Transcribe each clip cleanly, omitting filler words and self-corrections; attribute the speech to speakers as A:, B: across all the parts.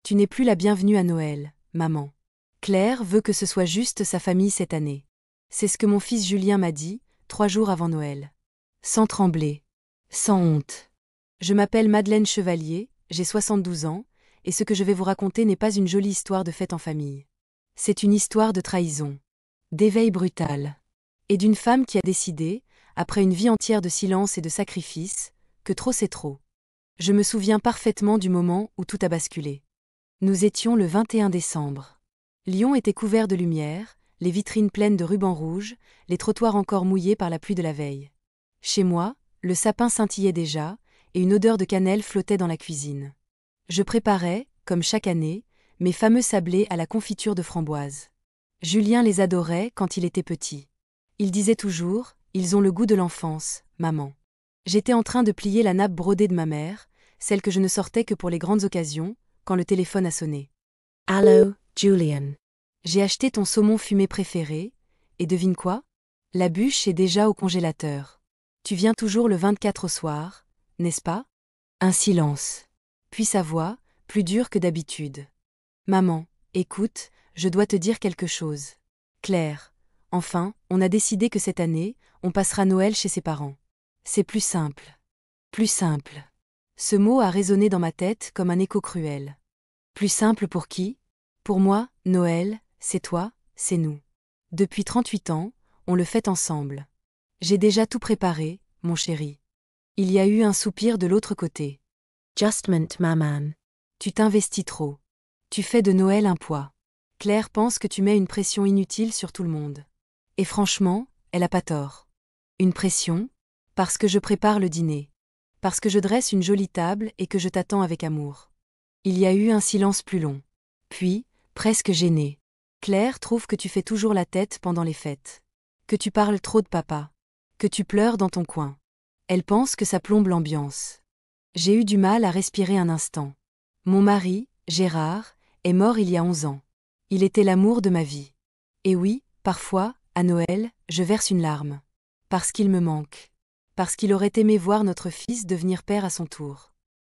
A: Tu n'es plus la bienvenue à Noël, maman. Claire veut que ce soit juste sa famille cette année. C'est ce que mon fils Julien m'a dit, 3 jours avant Noël. Sans trembler. Sans honte. Je m'appelle Madeleine Chevalier, j'ai 72 ans, et ce que je vais vous raconter n'est pas une jolie histoire de fête en famille. C'est une histoire de trahison, d'éveil brutal, et d'une femme qui a décidé, après une vie entière de silence et de sacrifice, que trop c'est trop. Je me souviens parfaitement du moment où tout a basculé. Nous étions le 21 décembre. Lyon était couvert de lumière, les vitrines pleines de rubans rouges, les trottoirs encore mouillés par la pluie de la veille. Chez moi, le sapin scintillait déjà, et une odeur de cannelle flottait dans la cuisine. Je préparais, comme chaque année, mes fameux sablés à la confiture de framboise. Julien les adorait quand il était petit. Il disait toujours « Ils ont le goût de l'enfance, maman ». J'étais en train de plier la nappe brodée de ma mère, celle que je ne sortais que pour les grandes occasions, quand le téléphone a sonné. « Allô, Julian. J'ai acheté ton saumon fumé préféré, et devine quoi? La bûche est déjà au congélateur. Tu viens toujours le 24 au soir, n'est-ce pas ?» Un silence. Puis sa voix, plus dure que d'habitude. « Maman, écoute, je dois te dire quelque chose. Claire, enfin, on a décidé que cette année, on passera Noël chez ses parents. C'est plus simple. Plus simple. » Ce mot a résonné dans ma tête comme un écho cruel. Plus simple pour qui? Pour moi, Noël, c'est toi, c'est nous. Depuis 38 ans, on le fête ensemble. J'ai déjà tout préparé, mon chéri. Il y a eu un soupir de l'autre côté. Justment, maman. Tu t'investis trop. Tu fais de Noël un poids. Claire pense que tu mets une pression inutile sur tout le monde. Et franchement, elle a pas tort. Une pression? Parce que je prépare le dîner. Parce que je dresse une jolie table et que je t'attends avec amour. Il y a eu un silence plus long. Puis, presque gêné. Claire trouve que tu fais toujours la tête pendant les fêtes. Que tu parles trop de papa. Que tu pleures dans ton coin. Elle pense que ça plombe l'ambiance. J'ai eu du mal à respirer un instant. Mon mari, Gérard, est mort il y a 11 ans. Il était l'amour de ma vie. Et oui, parfois, à Noël, je verse une larme. Parce qu'il me manque. Parce qu'il aurait aimé voir notre fils devenir père à son tour.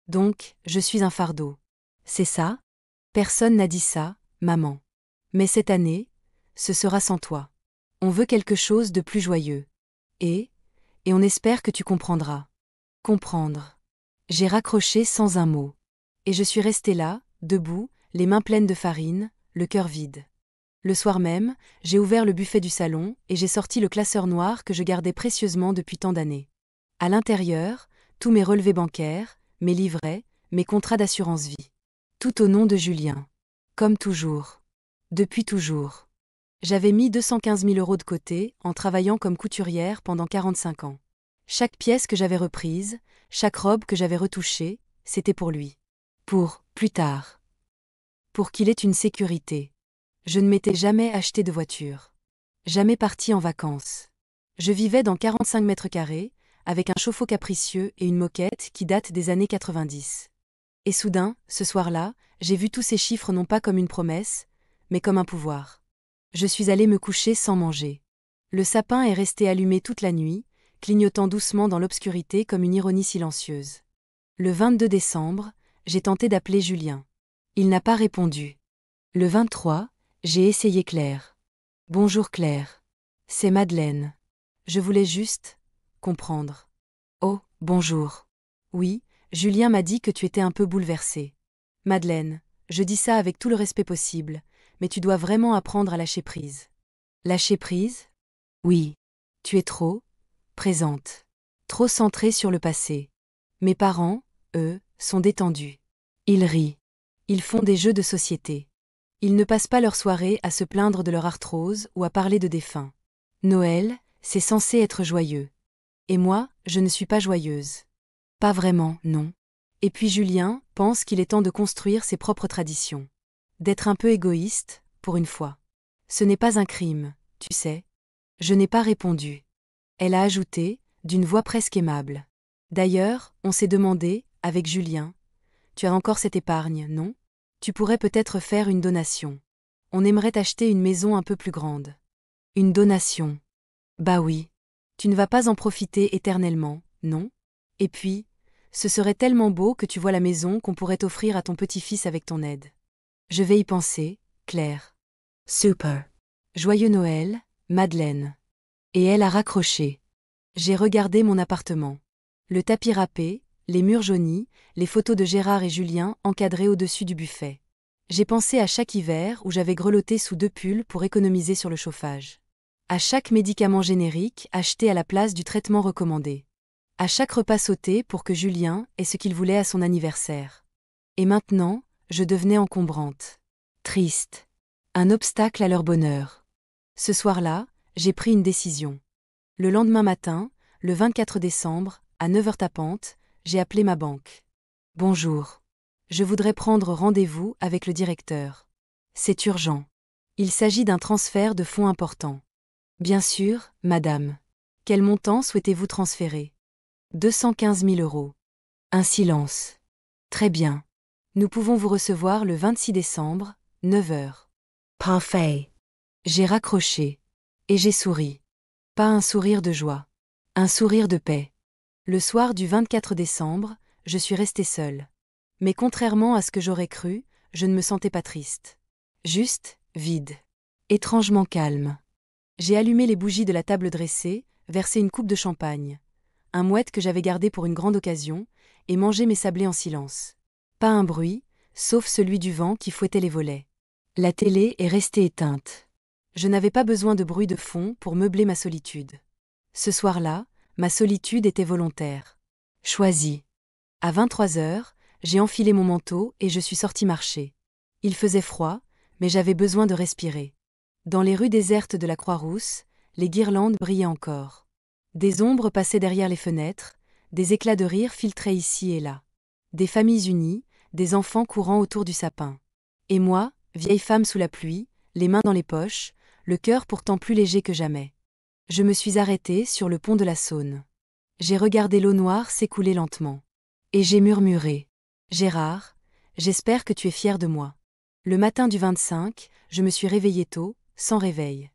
A: Donc, je suis un fardeau. C'est ça? Personne n'a dit ça, maman. Mais cette année, ce sera sans toi. On veut quelque chose de plus joyeux. Et on espère que tu comprendras. Comprendre. J'ai raccroché sans un mot. Et je suis restée là, debout, les mains pleines de farine, le cœur vide. Le soir même, j'ai ouvert le buffet du salon et j'ai sorti le classeur noir que je gardais précieusement depuis tant d'années. À l'intérieur, tous mes relevés bancaires, mes livrets, mes contrats d'assurance vie. Tout au nom de Julien. Comme toujours. Depuis toujours. J'avais mis 215 000 € de côté en travaillant comme couturière pendant 45 ans. Chaque pièce que j'avais reprise, chaque robe que j'avais retouchée, c'était pour lui. Pour, plus tard. Pour qu'il ait une sécurité. Je ne m'étais jamais acheté de voiture. Jamais parti en vacances. Je vivais dans 45 mètres carrés, avec un chauffe-eau capricieux et une moquette qui date des années 90. Et soudain, ce soir-là, j'ai vu tous ces chiffres non pas comme une promesse, mais comme un pouvoir. Je suis allée me coucher sans manger. Le sapin est resté allumé toute la nuit, clignotant doucement dans l'obscurité comme une ironie silencieuse. Le 22 décembre, j'ai tenté d'appeler Julien. Il n'a pas répondu. Le 23, j'ai essayé Claire. Bonjour Claire. C'est Madeleine. Je voulais juste comprendre. Oh, bonjour. Oui, Julien m'a dit que tu étais un peu bouleversée. Madeleine, je dis ça avec tout le respect possible, mais tu dois vraiment apprendre à lâcher prise. Lâcher prise? Oui. Tu es trop présente. Trop centrée sur le passé. Mes parents, eux, sont détendus. Ils rient. Ils font des jeux de société. Ils ne passent pas leur soirée à se plaindre de leur arthrose ou à parler de défunts. Noël, c'est censé être joyeux. Et moi, je ne suis pas joyeuse. Pas vraiment, non. Et puis Julien pense qu'il est temps de construire ses propres traditions. D'être un peu égoïste, pour une fois. Ce n'est pas un crime, tu sais. Je n'ai pas répondu. Elle a ajouté, d'une voix presque aimable. D'ailleurs, on s'est demandé, avec Julien. Tu as encore cette épargne, non? Tu pourrais peut-être faire une donation. On aimerait t'acheter une maison un peu plus grande. Une donation. Bah oui. Tu ne vas pas en profiter éternellement, non? Et puis, ce serait tellement beau que tu vois la maison qu'on pourrait t'offrir à ton petit-fils avec ton aide. Je vais y penser, Claire.
B: Super.
A: Joyeux Noël, Madeleine. Et elle a raccroché. J'ai regardé mon appartement. Le tapis râpé, les murs jaunis, les photos de Gérard et Julien encadrées au-dessus du buffet. J'ai pensé à chaque hiver où j'avais grelotté sous 2 pulls pour économiser sur le chauffage. À chaque médicament générique acheté à la place du traitement recommandé. À chaque repas sauté pour que Julien ait ce qu'il voulait à son anniversaire. Et maintenant, je devenais encombrante. Triste. Un obstacle à leur bonheur. Ce soir-là, j'ai pris une décision. Le lendemain matin, le 24 décembre, à 9h tapante, j'ai appelé ma banque. Bonjour. Je voudrais prendre rendez-vous avec le directeur. C'est urgent. Il s'agit d'un transfert de fonds important. Bien sûr, madame. Quel montant souhaitez-vous transférer? 215 000 euros. Un silence. Très bien. Nous pouvons vous recevoir le 26 décembre, 9h.
B: Parfait.
A: J'ai raccroché. Et j'ai souri. Pas un sourire de joie. Un sourire de paix. Le soir du 24 décembre, je suis restée seule. Mais contrairement à ce que j'aurais cru, je ne me sentais pas triste. Juste, vide. Étrangement calme. J'ai allumé les bougies de la table dressée, versé une coupe de champagne. Un mouette que j'avais gardé pour une grande occasion, et mangé mes sablés en silence. Pas un bruit, sauf celui du vent qui fouettait les volets. La télé est restée éteinte. Je n'avais pas besoin de bruit de fond pour meubler ma solitude. Ce soir-là, ma solitude était volontaire. Choisie. À 23h, j'ai enfilé mon manteau et je suis sortie marcher. Il faisait froid, mais j'avais besoin de respirer. Dans les rues désertes de la Croix-Rousse, les guirlandes brillaient encore. Des ombres passaient derrière les fenêtres, des éclats de rire filtraient ici et là. Des familles unies, des enfants courant autour du sapin. Et moi, vieille femme sous la pluie, les mains dans les poches, le cœur pourtant plus léger que jamais. Je me suis arrêtée sur le pont de la Saône. J'ai regardé l'eau noire s'écouler lentement. Et j'ai murmuré. Gérard, j'espère que tu es fier de moi. Le matin du 25, je me suis réveillée tôt, sans réveil.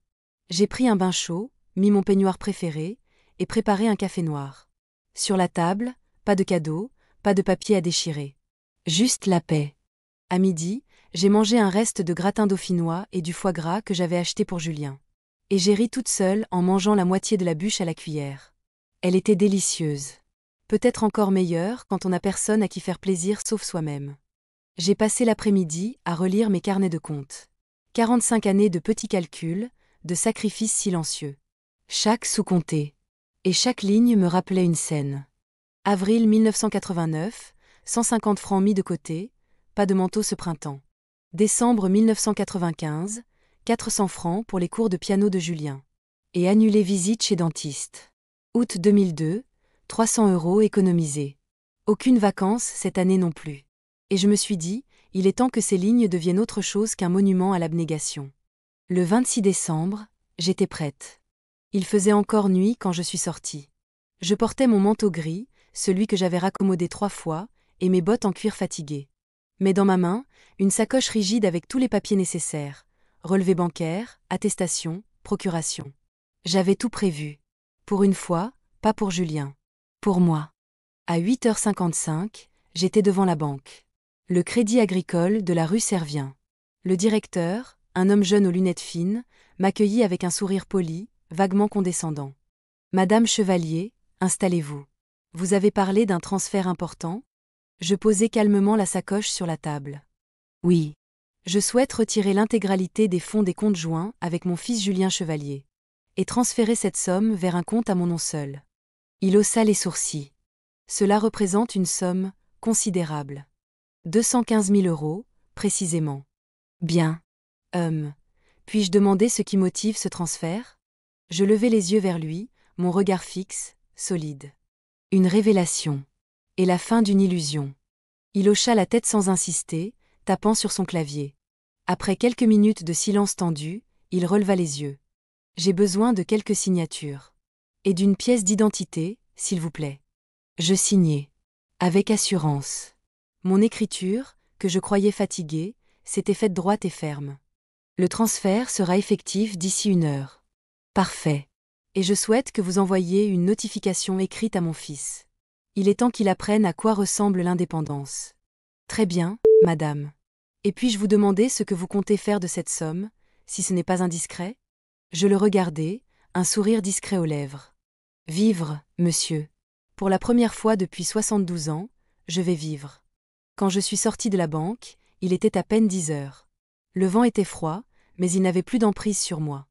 A: J'ai pris un bain chaud, mis mon peignoir préféré, et préparé un café noir. Sur la table, pas de cadeaux, pas de papier à déchirer. Juste la paix. À midi, j'ai mangé un reste de gratin dauphinois et du foie gras que j'avais acheté pour Julien. Et j'ai ri toute seule en mangeant la moitié de la bûche à la cuillère. Elle était délicieuse. Peut-être encore meilleure quand on n'a personne à qui faire plaisir sauf soi-même. J'ai passé l'après-midi à relire mes carnets de comptes. 45 années de petits calculs, de sacrifices silencieux. Chaque sou compté. Et chaque ligne me rappelait une scène. Avril 1989, 150 francs mis de côté, pas de manteau ce printemps. Décembre 1995, 400 francs pour les cours de piano de Julien. Et annulé visite chez dentiste. Août 2002, 300 euros économisés. Aucune vacances cette année non plus. Et je me suis dit, il est temps que ces lignes deviennent autre chose qu'un monument à l'abnégation. Le 26 décembre, j'étais prête. Il faisait encore nuit quand je suis sortie. Je portais mon manteau gris, celui que j'avais raccommodé 3 fois, et mes bottes en cuir fatigué. Mais dans ma main, une sacoche rigide avec tous les papiers nécessaires. Relevé bancaire, attestation, procuration. J'avais tout prévu. Pour une fois, pas pour Julien. Pour moi. À 8h55, j'étais devant la banque. Le Crédit Agricole de la rue Servien. Le directeur, un homme jeune aux lunettes fines, m'accueillit avec un sourire poli, vaguement condescendant. Madame Chevalier, installez-vous. Vous avez parlé d'un transfert important? Je posai calmement la sacoche sur la table. Oui. Je souhaite retirer l'intégralité des fonds des comptes joints avec mon fils Julien Chevalier. Et transférer cette somme vers un compte à mon nom seul. Il haussa les sourcils. Cela représente une somme considérable. 215 000 euros, précisément. Bien. Puis-je demander ce qui motive ce transfert? Je levai les yeux vers lui, mon regard fixe, solide. Une révélation. Et la fin d'une illusion. Il hocha la tête sans insister, tapant sur son clavier. Après quelques minutes de silence tendu, il releva les yeux. J'ai besoin de quelques signatures. Et d'une pièce d'identité, s'il vous plaît. Je signai. Avec assurance. Mon écriture, que je croyais fatiguée, s'était faite droite et ferme. Le transfert sera effectif d'ici 1 heure. Parfait. Et je souhaite que vous envoyiez une notification écrite à mon fils. Il est temps qu'il apprenne à quoi ressemble l'indépendance. Très bien, madame. Et puis-je vous demander ce que vous comptez faire de cette somme, si ce n'est pas indiscret? Je le regardai, un sourire discret aux lèvres. Vivre, monsieur. Pour la première fois depuis 72 ans, je vais vivre. Quand je suis sorti de la banque, il était à peine 10 heures. Le vent était froid, mais il n'avait plus d'emprise sur moi.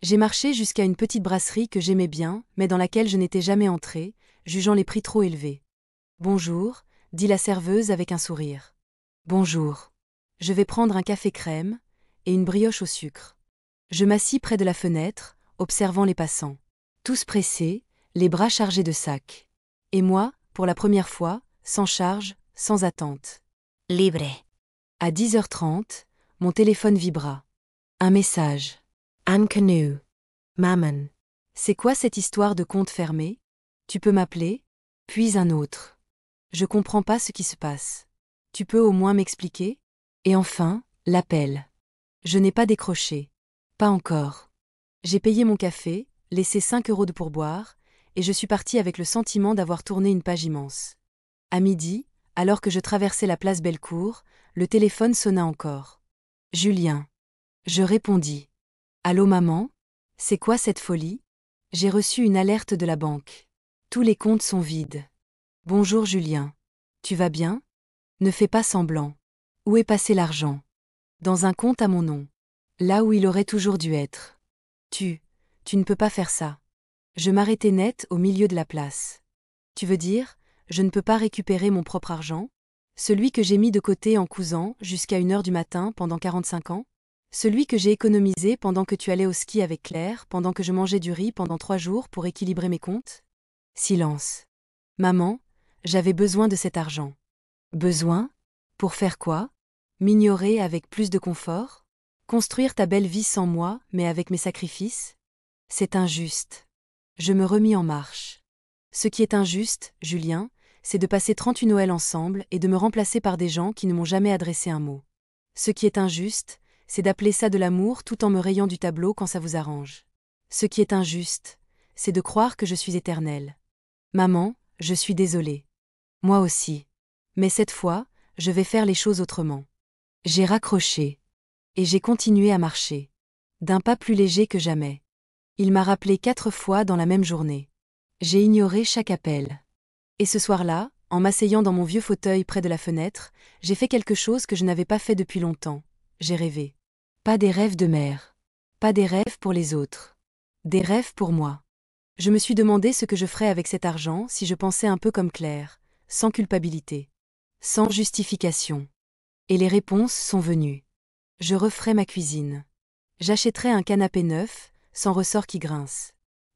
A: J'ai marché jusqu'à une petite brasserie que j'aimais bien, mais dans laquelle je n'étais jamais entré, jugeant les prix trop élevés. Bonjour, dit la serveuse avec un sourire. Bonjour. Je vais prendre un café crème et une brioche au sucre. Je m'assis près de la fenêtre, observant les passants. Tous pressés, les bras chargés de sacs. Et moi, pour la première fois, sans charge, sans attente.
B: Libre.
A: À 10h30, mon téléphone vibra. Un message.
B: Ankanu. Mammon.
A: C'est quoi cette histoire de compte fermé? Tu peux m'appeler? Puis un autre. Je comprends pas ce qui se passe. Tu peux au moins m'expliquer? Et enfin, l'appel. Je n'ai pas décroché. Pas encore. J'ai payé mon café, laissé 5 € de pourboire, et je suis parti avec le sentiment d'avoir tourné une page immense. À midi, alors que je traversais la place Bellecour, le téléphone sonna encore. Julien. Je répondis. Allô maman? C'est quoi cette folie? J'ai reçu une alerte de la banque. Tous les comptes sont vides. Bonjour Julien. Tu vas bien? Ne fais pas semblant. Où est passé l'argent? Dans un compte à mon nom. Là où il aurait toujours dû être. Tu ne peux pas faire ça. Je m'arrêtai net au milieu de la place. Tu veux dire, je ne peux pas récupérer mon propre argent? Celui que j'ai mis de côté en cousant jusqu'à 1h du matin pendant 45 ans? Celui que j'ai économisé pendant que tu allais au ski avec Claire, pendant que je mangeais du riz pendant 3 jours pour équilibrer mes comptes? Silence. Maman, j'avais besoin de cet argent. Besoin? Pour faire quoi? M'ignorer avec plus de confort? Construire ta belle vie sans moi, mais avec mes sacrifices? C'est injuste. Je me remis en marche. Ce qui est injuste, Julien, c'est de passer 38 Noëls ensemble et de me remplacer par des gens qui ne m'ont jamais adressé un mot. Ce qui est injuste, c'est d'appeler ça de l'amour tout en me rayant du tableau quand ça vous arrange. Ce qui est injuste, c'est de croire que je suis éternelle. Maman, je suis désolée. Moi aussi. Mais cette fois, je vais faire les choses autrement. J'ai raccroché. Et j'ai continué à marcher. D'un pas plus léger que jamais. Il m'a rappelé 4 fois dans la même journée. J'ai ignoré chaque appel. Et ce soir-là, en m'asseyant dans mon vieux fauteuil près de la fenêtre, j'ai fait quelque chose que je n'avais pas fait depuis longtemps. J'ai rêvé. Pas des rêves de mère. Pas des rêves pour les autres. Des rêves pour moi. Je me suis demandé ce que je ferais avec cet argent si je pensais un peu comme Claire, sans culpabilité. Sans justification. Et les réponses sont venues. Je referai ma cuisine. J'achèterai un canapé neuf, sans ressort qui grince.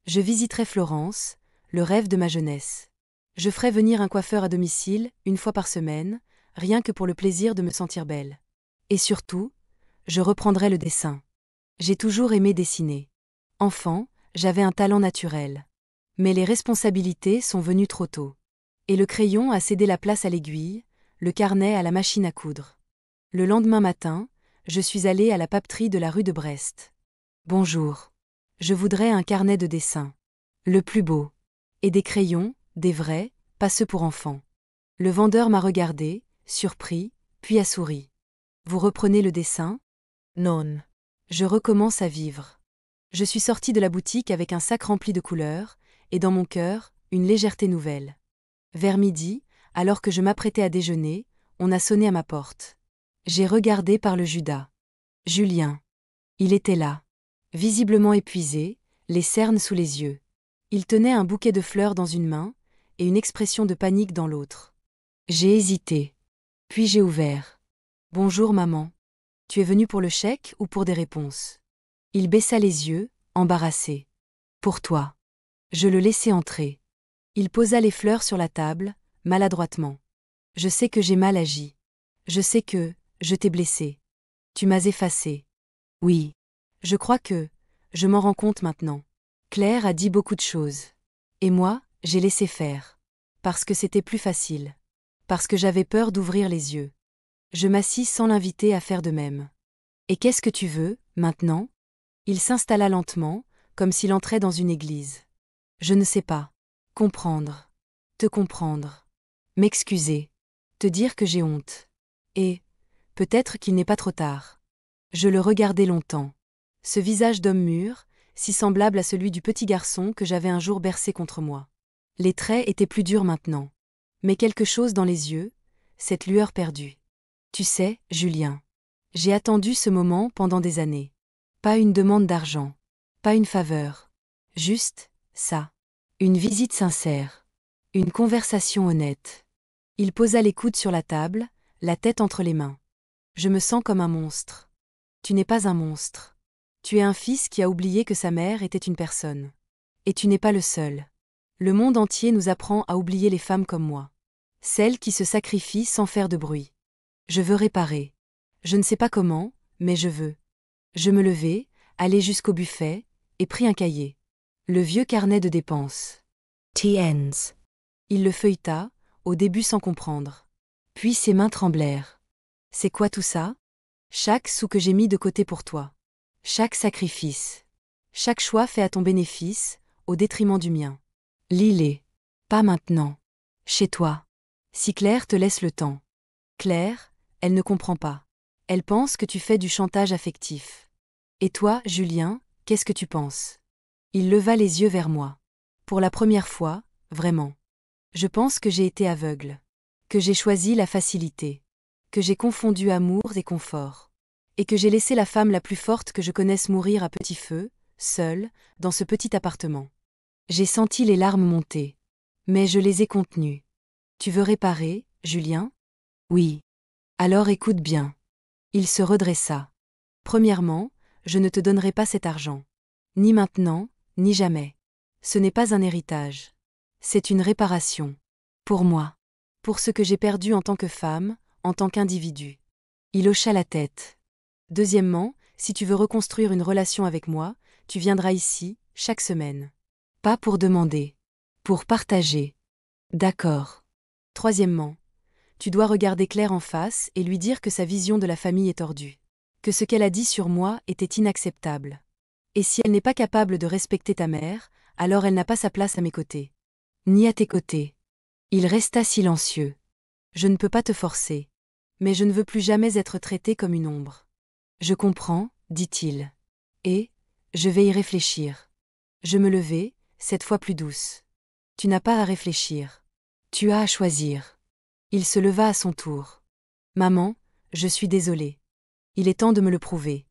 A: Je visiterai Florence, le rêve de ma jeunesse. Je ferai venir un coiffeur à domicile, 1 fois par semaine, rien que pour le plaisir de me sentir belle. Et surtout, je reprendrai le dessin. J'ai toujours aimé dessiner. Enfant, j'avais un talent naturel. Mais les responsabilités sont venues trop tôt. Et le crayon a cédé la place à l'aiguille, le carnet à la machine à coudre. Le lendemain matin, je suis allée à la papeterie de la rue de Brest. Bonjour. Je voudrais un carnet de dessin. Le plus beau. Et des crayons, des vrais, pas ceux pour enfants. Le vendeur m'a regardé, surpris, puis a souri. Vous reprenez le dessin? Non. Je recommence à vivre. Je suis sortie de la boutique avec un sac rempli de couleurs, et dans mon cœur, une légèreté nouvelle. Vers midi, alors que je m'apprêtais à déjeuner, on a sonné à ma porte. J'ai regardé par le Judas. Julien. Il était là. Visiblement épuisé, les cernes sous les yeux. Il tenait un bouquet de fleurs dans une main, et une expression de panique dans l'autre. J'ai hésité. Puis j'ai ouvert. Bonjour maman. Tu es venue pour le chèque ou pour des réponses? Il baissa les yeux, embarrassé. Pour toi. Je le laissai entrer. Il posa les fleurs sur la table, maladroitement. Je sais que j'ai mal agi. Je sais que, je t'ai blessé. Tu m'as effacé. Oui. Je crois que, je m'en rends compte maintenant. Claire a dit beaucoup de choses. Et moi, j'ai laissé faire. Parce que c'était plus facile. Parce que j'avais peur d'ouvrir les yeux. Je m'assis sans l'inviter à faire de même. Et qu'est-ce que tu veux, maintenant? Il s'installa lentement, comme s'il entrait dans une église. Je ne sais pas. Comprendre. Te comprendre. M'excuser. Te dire que j'ai honte. Et, Peut-être qu'il n'est pas trop tard. Je le regardais longtemps. Ce visage d'homme mûr, si semblable à celui du petit garçon que j'avais un jour bercé contre moi. Les traits étaient plus durs maintenant. Mais quelque chose dans les yeux, cette lueur perdue. Tu sais, Julien. J'ai attendu ce moment pendant des années. Pas une demande d'argent. Pas une faveur. Juste, ça. Une visite sincère. Une conversation honnête. Il posa les coudes sur la table, la tête entre les mains. Je me sens comme un monstre. Tu n'es pas un monstre. Tu es un fils qui a oublié que sa mère était une personne. Et tu n'es pas le seul. Le monde entier nous apprend à oublier les femmes comme moi. Celles qui se sacrifient sans faire de bruit. Je veux réparer. Je ne sais pas comment, mais je veux. Je me levai, allai jusqu'au buffet, et pris un cahier. Le vieux carnet de dépenses.
B: TNs.
A: Il le feuilleta, au début sans comprendre. Puis ses mains tremblèrent. C'est quoi tout ça? Chaque sou que j'ai mis de côté pour toi. Chaque sacrifice. Chaque choix fait à ton bénéfice, au détriment du mien. Lis-les. Pas maintenant. Chez toi. Si Claire te laisse le temps. Claire, elle ne comprend pas. Elle pense que tu fais du chantage affectif. Et toi, Julien, qu'est-ce que tu penses? Il leva les yeux vers moi. Pour la première fois, vraiment. Je pense que j'ai été aveugle. Que j'ai choisi la facilité. Que j'ai confondu amour et confort. Et que j'ai laissé la femme la plus forte que je connaisse mourir à petit feu, seule, dans ce petit appartement. J'ai senti les larmes monter. Mais je les ai contenues. Tu veux réparer, Julien? Oui. Alors écoute bien. Il se redressa. Premièrement, je ne te donnerai pas cet argent. Ni maintenant, ni jamais. Ce n'est pas un héritage. C'est une réparation. Pour moi. Pour ce que j'ai perdu en tant que femme, en tant qu'individu. Il hocha la tête. Deuxièmement, si tu veux reconstruire une relation avec moi, tu viendras ici, chaque semaine. Pas pour demander. Pour partager. D'accord. Troisièmement, tu dois regarder Claire en face et lui dire que sa vision de la famille est tordue. Que ce qu'elle a dit sur moi était inacceptable. Et si elle n'est pas capable de respecter ta mère, alors elle n'a pas sa place à mes côtés. Ni à tes côtés. Il resta silencieux. Je ne peux pas te forcer. Mais je ne veux plus jamais être traité comme une ombre. Je comprends, dit-il. Et, je vais y réfléchir. Je me levai, cette fois plus douce. Tu n'as pas à réfléchir. Tu as à choisir. Il se leva à son tour. Maman, je suis désolé. Il est temps de me le prouver.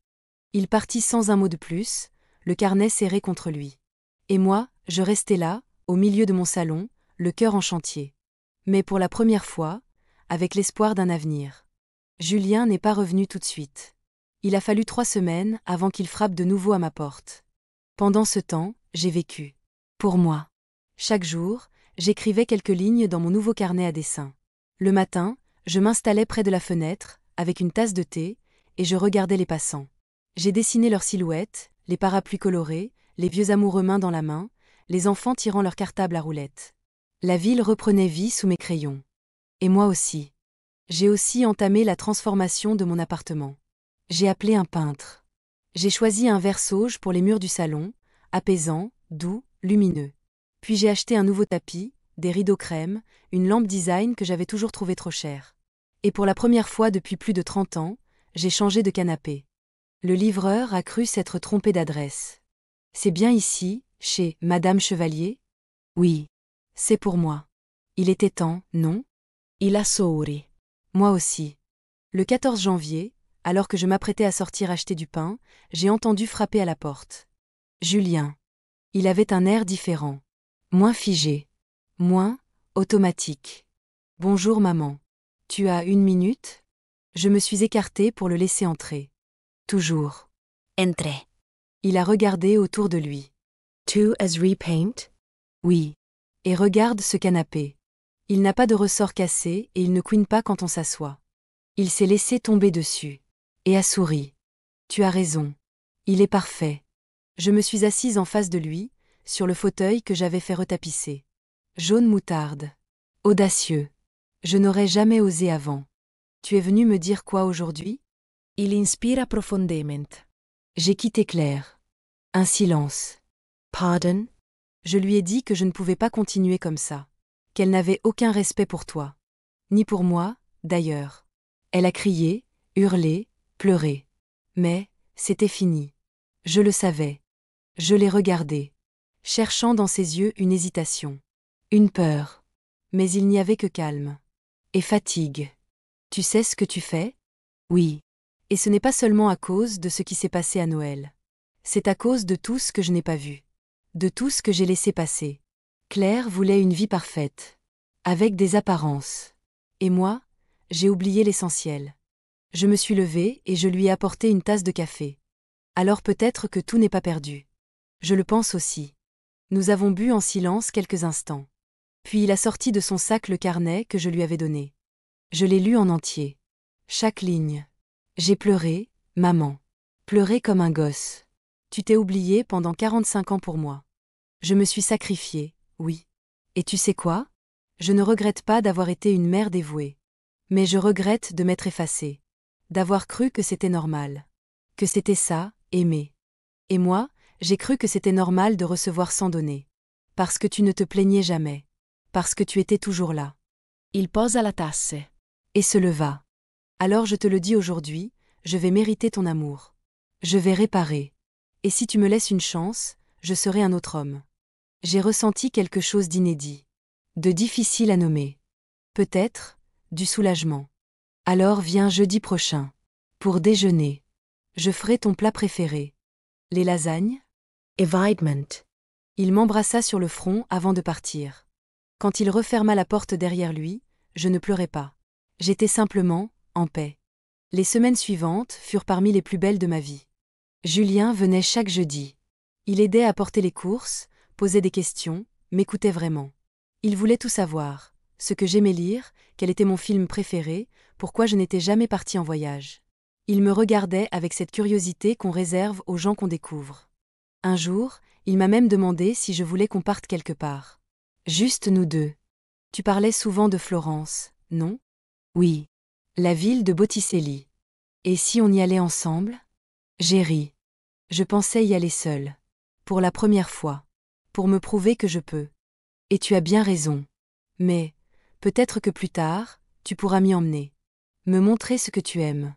A: Il partit sans un mot de plus, le carnet serré contre lui. Et moi, je restais là, au milieu de mon salon, le cœur en chantier. Mais pour la première fois, avec l'espoir d'un avenir. Julien n'est pas revenu tout de suite. Il a fallu 3 semaines avant qu'il frappe de nouveau à ma porte. Pendant ce temps, j'ai vécu. Pour moi. Chaque jour, j'écrivais quelques lignes dans mon nouveau carnet à dessin. Le matin, je m'installais près de la fenêtre, avec une tasse de thé, et je regardais les passants. J'ai dessiné leurs silhouettes, les parapluies colorés, les vieux amoureux main dans la main, les enfants tirant leur cartable à roulettes. La ville reprenait vie sous mes crayons. Et moi aussi. J'ai aussi entamé la transformation de mon appartement. J'ai appelé un peintre. J'ai choisi un vert sauge pour les murs du salon, apaisant, doux, lumineux. Puis j'ai acheté un nouveau tapis, des rideaux crème, une lampe design que j'avais toujours trouvée trop chère. Et pour la première fois depuis plus de 30 ans, j'ai changé de canapé. Le livreur a cru s'être trompé d'adresse. C'est bien ici, chez Madame Chevalier? Oui. C'est pour moi. Il était temps, non?
B: Il a souri.
A: Moi aussi. Le 14 janvier, alors que je m'apprêtais à sortir acheter du pain, j'ai entendu frapper à la porte. Julien. Il avait un air différent. Moins figé. Moins automatique. Bonjour maman. Tu as 1 minute? Je me suis écartée pour le laisser entrer. Toujours.
B: Entre.
A: Il a regardé autour de lui.
B: Tu as repaint?
A: Oui. Et regarde ce canapé. Il n'a pas de ressort cassé et il ne couine pas quand on s'assoit. Il s'est laissé tomber dessus. Et a souri. Tu as raison. Il est parfait. Je me suis assise en face de lui, sur le fauteuil que j'avais fait retapisser. Jaune moutarde. Audacieux. Je n'aurais jamais osé avant. Tu es venu me dire quoi aujourd'hui?
B: Il inspira profondément.
A: J'ai quitté Claire. Un silence.
B: Pardon?
A: Je lui ai dit que je ne pouvais pas continuer comme ça. Qu'elle n'avait aucun respect pour toi. Ni pour moi, d'ailleurs. Elle a crié, hurler, pleurer. Mais, c'était fini. Je le savais. Je l'ai regardé, cherchant dans ses yeux une hésitation. Une peur. Mais il n'y avait que calme. Et fatigue. Tu sais ce que tu fais? Oui. Et ce n'est pas seulement à cause de ce qui s'est passé à Noël. C'est à cause de tout ce que je n'ai pas vu. De tout ce que j'ai laissé passer. Claire voulait une vie parfaite. Avec des apparences. Et moi, j'ai oublié l'essentiel. Je me suis levée et je lui ai apporté une tasse de café. Alors peut-être que tout n'est pas perdu. Je le pense aussi. Nous avons bu en silence quelques instants. Puis il a sorti de son sac le carnet que je lui avais donné. Je l'ai lu en entier. Chaque ligne. J'ai pleuré, maman. Pleuré comme un gosse. Tu t'es oubliée pendant 45 ans pour moi. Je me suis sacrifiée, oui. Et tu sais quoi? Je ne regrette pas d'avoir été une mère dévouée. Mais je regrette de m'être effacée. D'avoir cru que c'était normal. Que c'était ça, aimer. Et moi, j'ai cru que c'était normal de recevoir sans donner. Parce que tu ne te plaignais jamais. Parce que tu étais toujours là.
B: Il posa la tasse.
A: Et se leva. Alors je te le dis aujourd'hui, je vais mériter ton amour. Je vais réparer. Et si tu me laisses une chance, je serai un autre homme. J'ai ressenti quelque chose d'inédit. De difficile à nommer. Peut-être, du soulagement. Alors viens jeudi prochain. Pour déjeuner. Je ferai ton plat préféré. Les lasagnes?
B: Evidement.
A: Il m'embrassa sur le front avant de partir. Quand il referma la porte derrière lui, je ne pleurais pas. J'étais simplement, en paix. Les semaines suivantes furent parmi les plus belles de ma vie. Julien venait chaque jeudi. Il aidait à porter les courses, posait des questions, m'écoutait vraiment. Il voulait tout savoir, ce que j'aimais lire, quel était mon film préféré, pourquoi je n'étais jamais partie en voyage. Il me regardait avec cette curiosité qu'on réserve aux gens qu'on découvre. Un jour, il m'a même demandé si je voulais qu'on parte quelque part. Juste nous deux. Tu parlais souvent de Florence, non? Oui. La ville de Botticelli. Et si on y allait ensemble? J'ai ri. Je pensais y aller seule. Pour la première fois. Pour me prouver que je peux. Et tu as bien raison. Mais, peut-être que plus tard, tu pourras m'y emmener. Me montrer ce que tu aimes.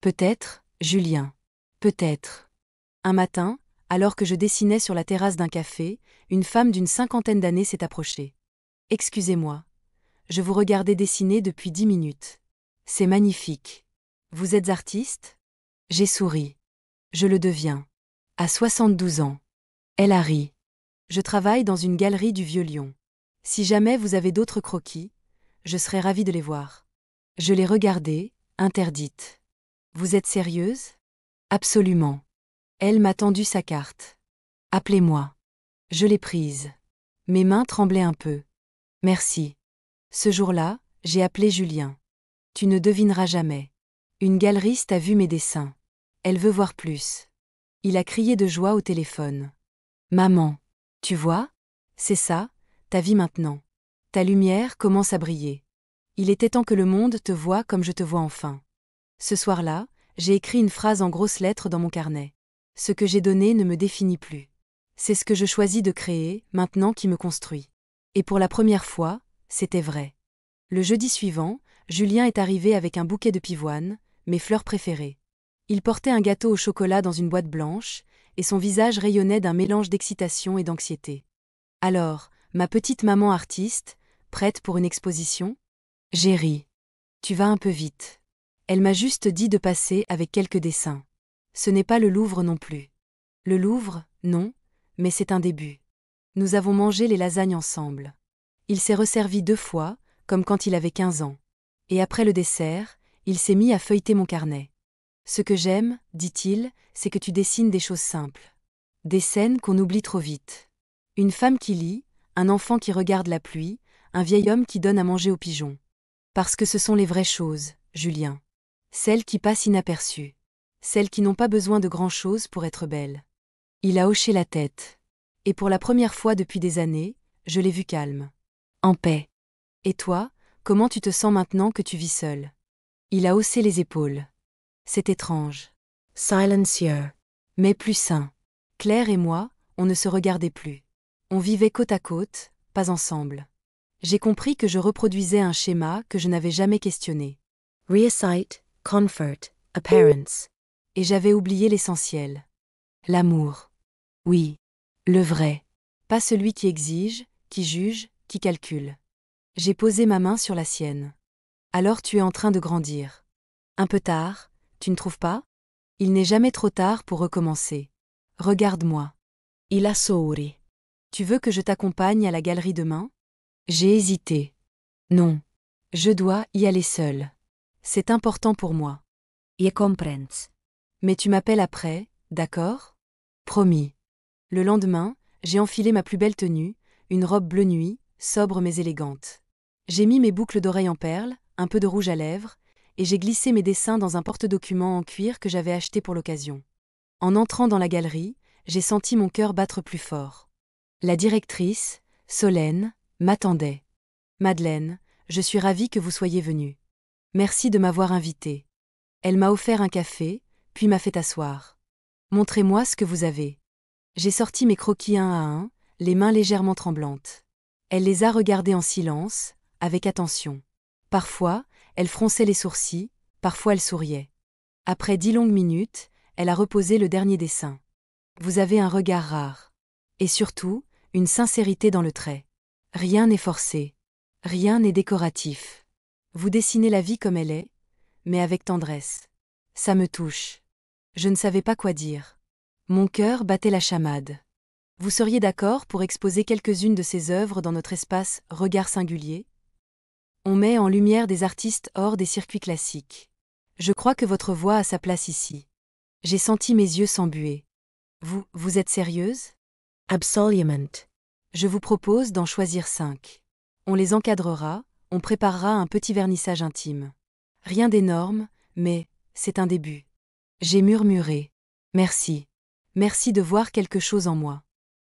A: Peut-être, Julien. Peut-être. Un matin, alors que je dessinais sur la terrasse d'un café, une femme d'une 50aine d'années s'est approchée. Excusez-moi. Je vous regardais dessiner depuis 10 minutes. C'est magnifique. Vous êtes artiste? J'ai souri. Je le deviens. À 72 ans. Elle a ri. Je travaille dans une galerie du Vieux-Lyon. Si jamais vous avez d'autres croquis, je serais ravie de les voir. Je les regardais, interdite. Vous êtes sérieuse? Absolument. Elle m'a tendu sa carte. Appelez-moi. Je l'ai prise. Mes mains tremblaient un peu. Merci. Ce jour-là, j'ai appelé Julien. Tu ne devineras jamais. Une galeriste a vu mes dessins. Elle veut voir plus. Il a crié de joie au téléphone. Maman, tu vois? C'est ça, ta vie maintenant. Ta lumière commence à briller. Il était temps que le monde te voie comme je te vois enfin. Ce soir-là, j'ai écrit une phrase en grosses lettres dans mon carnet. Ce que j'ai donné ne me définit plus. C'est ce que je choisis de créer, maintenant qui me construit. Et pour la première fois, c'était vrai. Le jeudi suivant, Julien est arrivé avec un bouquet de pivoines, mes fleurs préférées. Il portait un gâteau au chocolat dans une boîte blanche, et son visage rayonnait d'un mélange d'excitation et d'anxiété. Alors, ma petite maman artiste, prête pour une exposition? J'ai ri. Tu vas un peu vite. Elle m'a juste dit de passer avec quelques dessins. Ce n'est pas le Louvre non plus. Le Louvre, non, mais c'est un début. Nous avons mangé les lasagnes ensemble. Il s'est resservi 2 fois, comme quand il avait 15 ans. Et après le dessert, il s'est mis à feuilleter mon carnet. Ce que j'aime, dit-il, c'est que tu dessines des choses simples. Des scènes qu'on oublie trop vite. Une femme qui lit, un enfant qui regarde la pluie, un vieil homme qui donne à manger aux pigeons. Parce que ce sont les vraies choses, Julien. Celles qui passent inaperçues. Celles qui n'ont pas besoin de grand-chose pour être belles. Il a hoché la tête. Et pour la première fois depuis des années, je l'ai vu calme. En paix. Et toi, comment tu te sens maintenant que tu vis seul? Il a haussé les épaules. C'est étrange.
B: Silencieux.
A: Mais plus sain. Claire et moi, on ne se regardait plus. On vivait côte à côte, pas ensemble. J'ai compris que je reproduisais un schéma que je n'avais jamais questionné.
B: Reasite, comfort, Appearance.
A: Et j'avais oublié l'essentiel. L'amour. Oui. Le vrai. Pas celui qui exige, qui juge, qui calcule. J'ai posé ma main sur la sienne. Alors tu es en train de grandir. Un peu tard, tu ne trouves pas? Il n'est jamais trop tard pour recommencer. Regarde-moi.
B: I lasori.
A: Tu veux que je t'accompagne à la galerie demain? J'ai hésité. Non. Je dois y aller seule. C'est important pour moi.
B: Je comprens.
A: Mais tu m'appelles après, d'accord? Promis. Le lendemain, j'ai enfilé ma plus belle tenue, une robe bleu nuit, sobre mais élégante. J'ai mis mes boucles d'oreilles en perles, un peu de rouge à lèvres, et j'ai glissé mes dessins dans un porte-documents en cuir que j'avais acheté pour l'occasion. En entrant dans la galerie, j'ai senti mon cœur battre plus fort. La directrice, Solène, m'attendait. Madeleine, je suis ravie que vous soyez venue. Merci de m'avoir invitée. Elle m'a offert un café, puis m'a fait asseoir. Montrez-moi ce que vous avez. J'ai sorti mes croquis un à un, les mains légèrement tremblantes. Elle les a regardés en silence, avec attention. Parfois, elle fronçait les sourcils, parfois elle souriait. Après 10 longues minutes, elle a reposé le dernier dessin. Vous avez un regard rare. Et surtout, une sincérité dans le trait. Rien n'est forcé. Rien n'est décoratif. Vous dessinez la vie comme elle est, mais avec tendresse. Ça me touche. Je ne savais pas quoi dire. Mon cœur battait la chamade. Vous seriez d'accord pour exposer quelques-unes de ces œuvres dans notre espace Regard singulier? On met en lumière des artistes hors des circuits classiques. Je crois que votre voix a sa place ici. J'ai senti mes yeux s'embuer. Vous êtes sérieuse?
B: Absolument.
A: Je vous propose d'en choisir 5. On les encadrera, on préparera un petit vernissage intime. Rien d'énorme, mais c'est un début. J'ai murmuré. Merci. Merci de voir quelque chose en moi.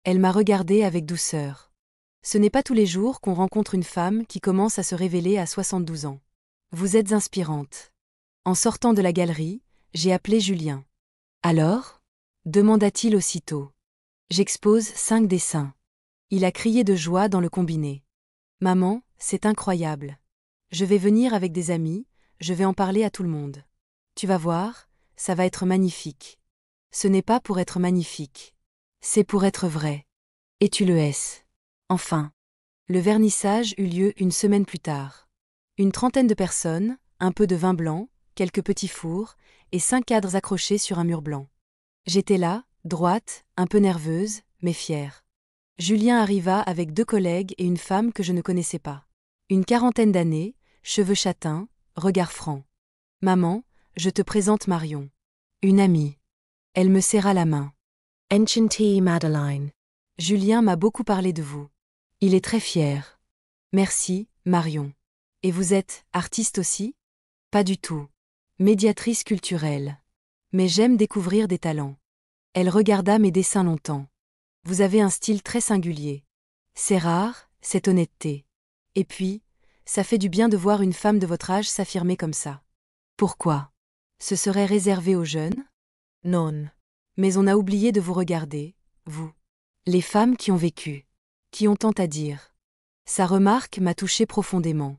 A: Elle m'a regardé avec douceur. Ce n'est pas tous les jours qu'on rencontre une femme qui commence à se révéler à 72 ans. Vous êtes inspirante. En sortant de la galerie, j'ai appelé Julien. Alors? Demanda-t-il aussitôt. J'expose 5 dessins. Il a crié de joie dans le combiné. Maman, c'est incroyable. Je vais venir avec des amis, je vais en parler à tout le monde. Tu vas voir, ça va être magnifique. Ce n'est pas pour être magnifique. C'est pour être vrai. Et tu le es. Enfin. Le vernissage eut lieu une semaine plus tard. Une trentaine de personnes, un peu de vin blanc, quelques petits fours, et 5 cadres accrochés sur un mur blanc. J'étais là, droite, un peu nerveuse, mais fière. Julien arriva avec 2 collègues et une femme que je ne connaissais pas. Une quarantaine d'années, cheveux châtains, regard franc. Maman, je te présente Marion. Une amie. Elle me serra la main.
B: Enchanté, Madeleine.
A: Julien m'a beaucoup parlé de vous. Il est très fier. Merci, Marion. Et vous êtes artiste aussi? Pas du tout. Médiatrice culturelle. Mais j'aime découvrir des talents. Elle regarda mes dessins longtemps. Vous avez un style très singulier. C'est rare, cette honnêteté. Et puis, ça fait du bien de voir une femme de votre âge s'affirmer comme ça. Pourquoi? Ce serait réservé aux jeunes?
B: Non.
A: Mais on a oublié de vous regarder, vous. Les femmes qui ont vécu. Qui ont tant à dire. Sa remarque m'a touchée profondément.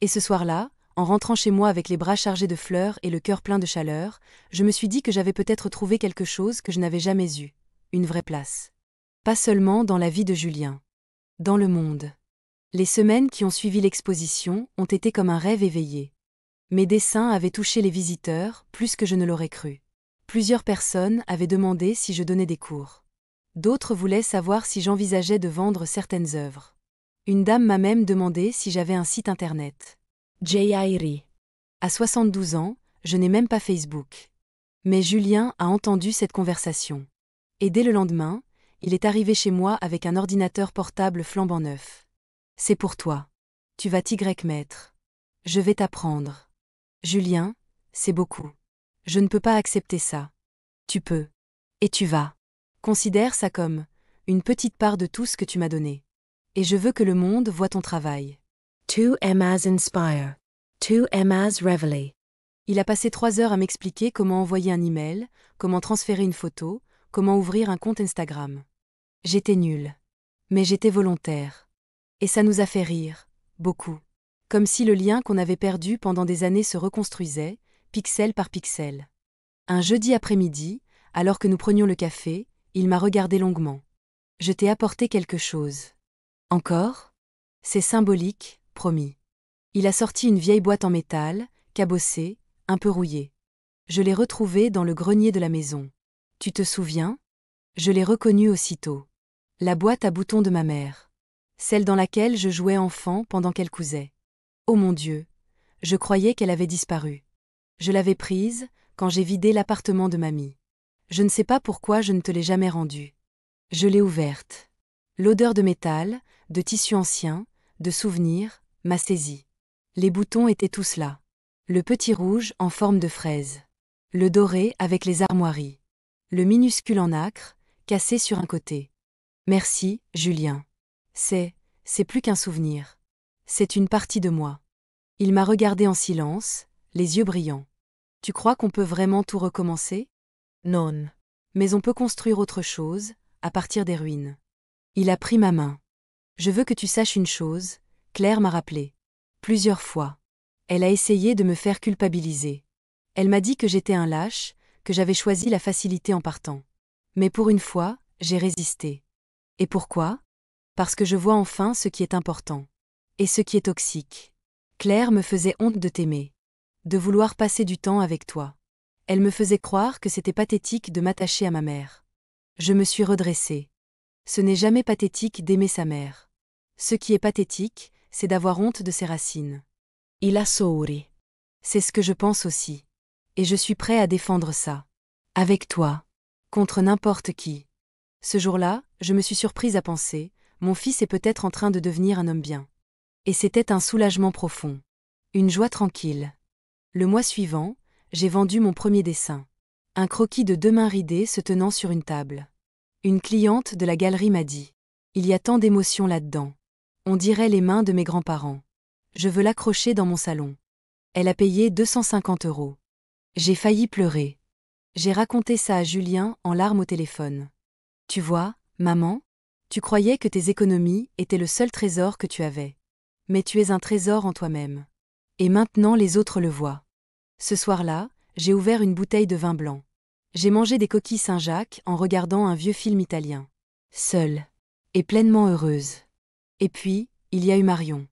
A: Et ce soir-là, en rentrant chez moi avec les bras chargés de fleurs et le cœur plein de chaleur, je me suis dit que j'avais peut-être trouvé quelque chose que je n'avais jamais eu. Une vraie place. Pas seulement dans la vie de Julien. Dans le monde. Les semaines qui ont suivi l'exposition ont été comme un rêve éveillé. Mes dessins avaient touché les visiteurs plus que je ne l'aurais cru. Plusieurs personnes avaient demandé si je donnais des cours. D'autres voulaient savoir si j'envisageais de vendre certaines œuvres. Une dame m'a même demandé si j'avais un site internet.
B: Jairi.
A: À 72 ans, je n'ai même pas Facebook. Mais Julien a entendu cette conversation. Et dès le lendemain, il est arrivé chez moi avec un ordinateur portable flambant neuf. C'est pour toi. Tu vas t'y mettre. Je vais t'apprendre. Julien, c'est beaucoup. Je ne peux pas accepter ça. Tu peux. Et tu vas. Considère ça comme une petite part de tout ce que tu m'as donné. Et je veux que le monde voie ton travail.
B: Tu m'as inspire. Tu m'as révélé.
A: Il a passé 3 heures à m'expliquer comment envoyer un email, comment transférer une photo, comment ouvrir un compte Instagram. J'étais nulle. Mais j'étais volontaire. Et ça nous a fait rire, beaucoup. Comme si le lien qu'on avait perdu pendant des années se reconstruisait, pixel par pixel. Un jeudi après-midi, alors que nous prenions le café, il m'a regardé longuement. Je t'ai apporté quelque chose. Encore ? C'est symbolique, promis. Il a sorti une vieille boîte en métal, cabossée, un peu rouillée. Je l'ai retrouvée dans le grenier de la maison. Tu te souviens ? Je l'ai reconnue aussitôt. La boîte à boutons de ma mère. Celle dans laquelle je jouais enfant pendant qu'elle cousait. Oh mon Dieu ! Je croyais qu'elle avait disparu. Je l'avais prise, quand j'ai vidé l'appartement de mamie. Je ne sais pas pourquoi je ne te l'ai jamais rendue. Je l'ai ouverte. L'odeur de métal, de tissu ancien, de souvenirs, m'a saisie. Les boutons étaient tous là. Le petit rouge en forme de fraise. Le doré avec les armoiries. Le minuscule en nacre, cassé sur un côté. Merci, Julien. C'est plus qu'un souvenir. C'est une partie de moi. Il m'a regardé en silence, les yeux brillants. Tu crois qu'on peut vraiment tout recommencer ? Non. Mais on peut construire autre chose, à partir des ruines. Il a pris ma main. Je veux que tu saches une chose, Claire m'a rappelé. Plusieurs fois. Elle a essayé de me faire culpabiliser. Elle m'a dit que j'étais un lâche, que j'avais choisi la facilité en partant. Mais pour une fois, j'ai résisté. Et pourquoi ? Parce que je vois enfin ce qui est important. Et ce qui est toxique. Claire me faisait honte de t'aimer. De vouloir passer du temps avec toi. Elle me faisait croire que c'était pathétique de m'attacher à ma mère. Je me suis redressée. Ce n'est jamais pathétique d'aimer sa mère. Ce qui est pathétique, c'est d'avoir honte de ses racines.
B: Il a souri.
A: C'est ce que je pense aussi. Et je suis prêt à défendre ça. Avec toi. Contre n'importe qui. Ce jour-là, je me suis surprise à penser, mon fils est peut-être en train de devenir un homme bien. Et c'était un soulagement profond. Une joie tranquille. Le mois suivant, j'ai vendu mon premier dessin. Un croquis de 2 mains ridées se tenant sur une table. Une cliente de la galerie m'a dit « Il y a tant d'émotions là-dedans. On dirait les mains de mes grands-parents. Je veux l'accrocher dans mon salon. » Elle a payé 250 €. J'ai failli pleurer. J'ai raconté ça à Julien en larmes au téléphone. Tu vois, maman, tu croyais que tes économies étaient le seul trésor que tu avais. Mais tu es un trésor en toi-même. Et maintenant les autres le voient. Ce soir-là, j'ai ouvert une bouteille de vin blanc. J'ai mangé des coquilles Saint-Jacques en regardant un vieux film italien. Seule. Et pleinement heureuse. Et puis, il y a eu Marion.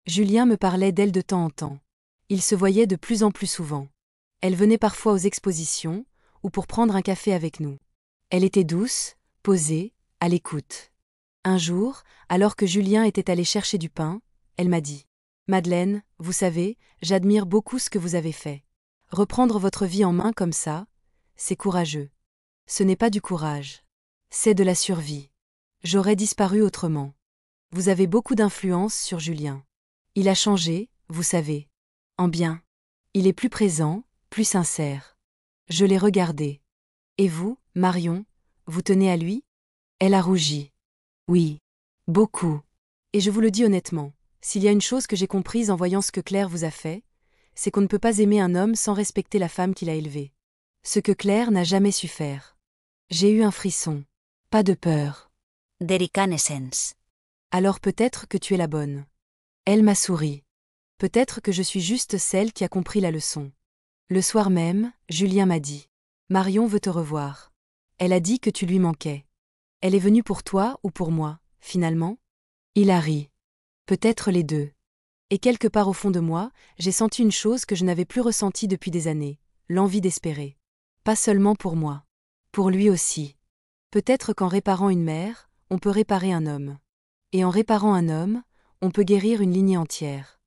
A: Julien me parlait d'elle de temps en temps. Ils se voyaient de plus en plus souvent. Elle venait parfois aux expositions, ou pour prendre un café avec nous. Elle était douce, posée, à l'écoute. Un jour, alors que Julien était allé chercher du pain, elle m'a dit « Madeleine, vous savez, j'admire beaucoup ce que vous avez fait. Reprendre votre vie en main comme ça, c'est courageux. Ce n'est pas du courage. C'est de la survie. J'aurais disparu autrement. Vous avez beaucoup d'influence sur Julien. Il a changé, vous savez. En bien. Il est plus présent, plus sincère. Je l'ai regardé. Et vous, Marion, vous tenez à lui ? Elle a rougi. Oui. Beaucoup. Et je vous le dis honnêtement, s'il y a une chose que j'ai comprise en voyant ce que Claire vous a fait, c'est qu'on ne peut pas aimer un homme sans respecter la femme qu'il a élevée. Ce que Claire n'a jamais su faire. J'ai eu un frisson. Pas de peur.
B: Delicanescence.
A: Alors peut-être que tu es la bonne. Elle m'a souri. Peut-être que je suis juste celle qui a compris la leçon. Le soir même, Julien m'a dit « Marion veut te revoir. Elle a dit que tu lui manquais. Elle est venue pour toi ou pour moi, finalement ?» Il a ri. Peut-être les deux. Et quelque part au fond de moi, j'ai senti une chose que je n'avais plus ressentie depuis des années, l'envie d'espérer. Pas seulement pour moi. Pour lui aussi. Peut-être qu'en réparant une mère, on peut réparer un homme. Et en réparant un homme, on peut guérir une lignée entière.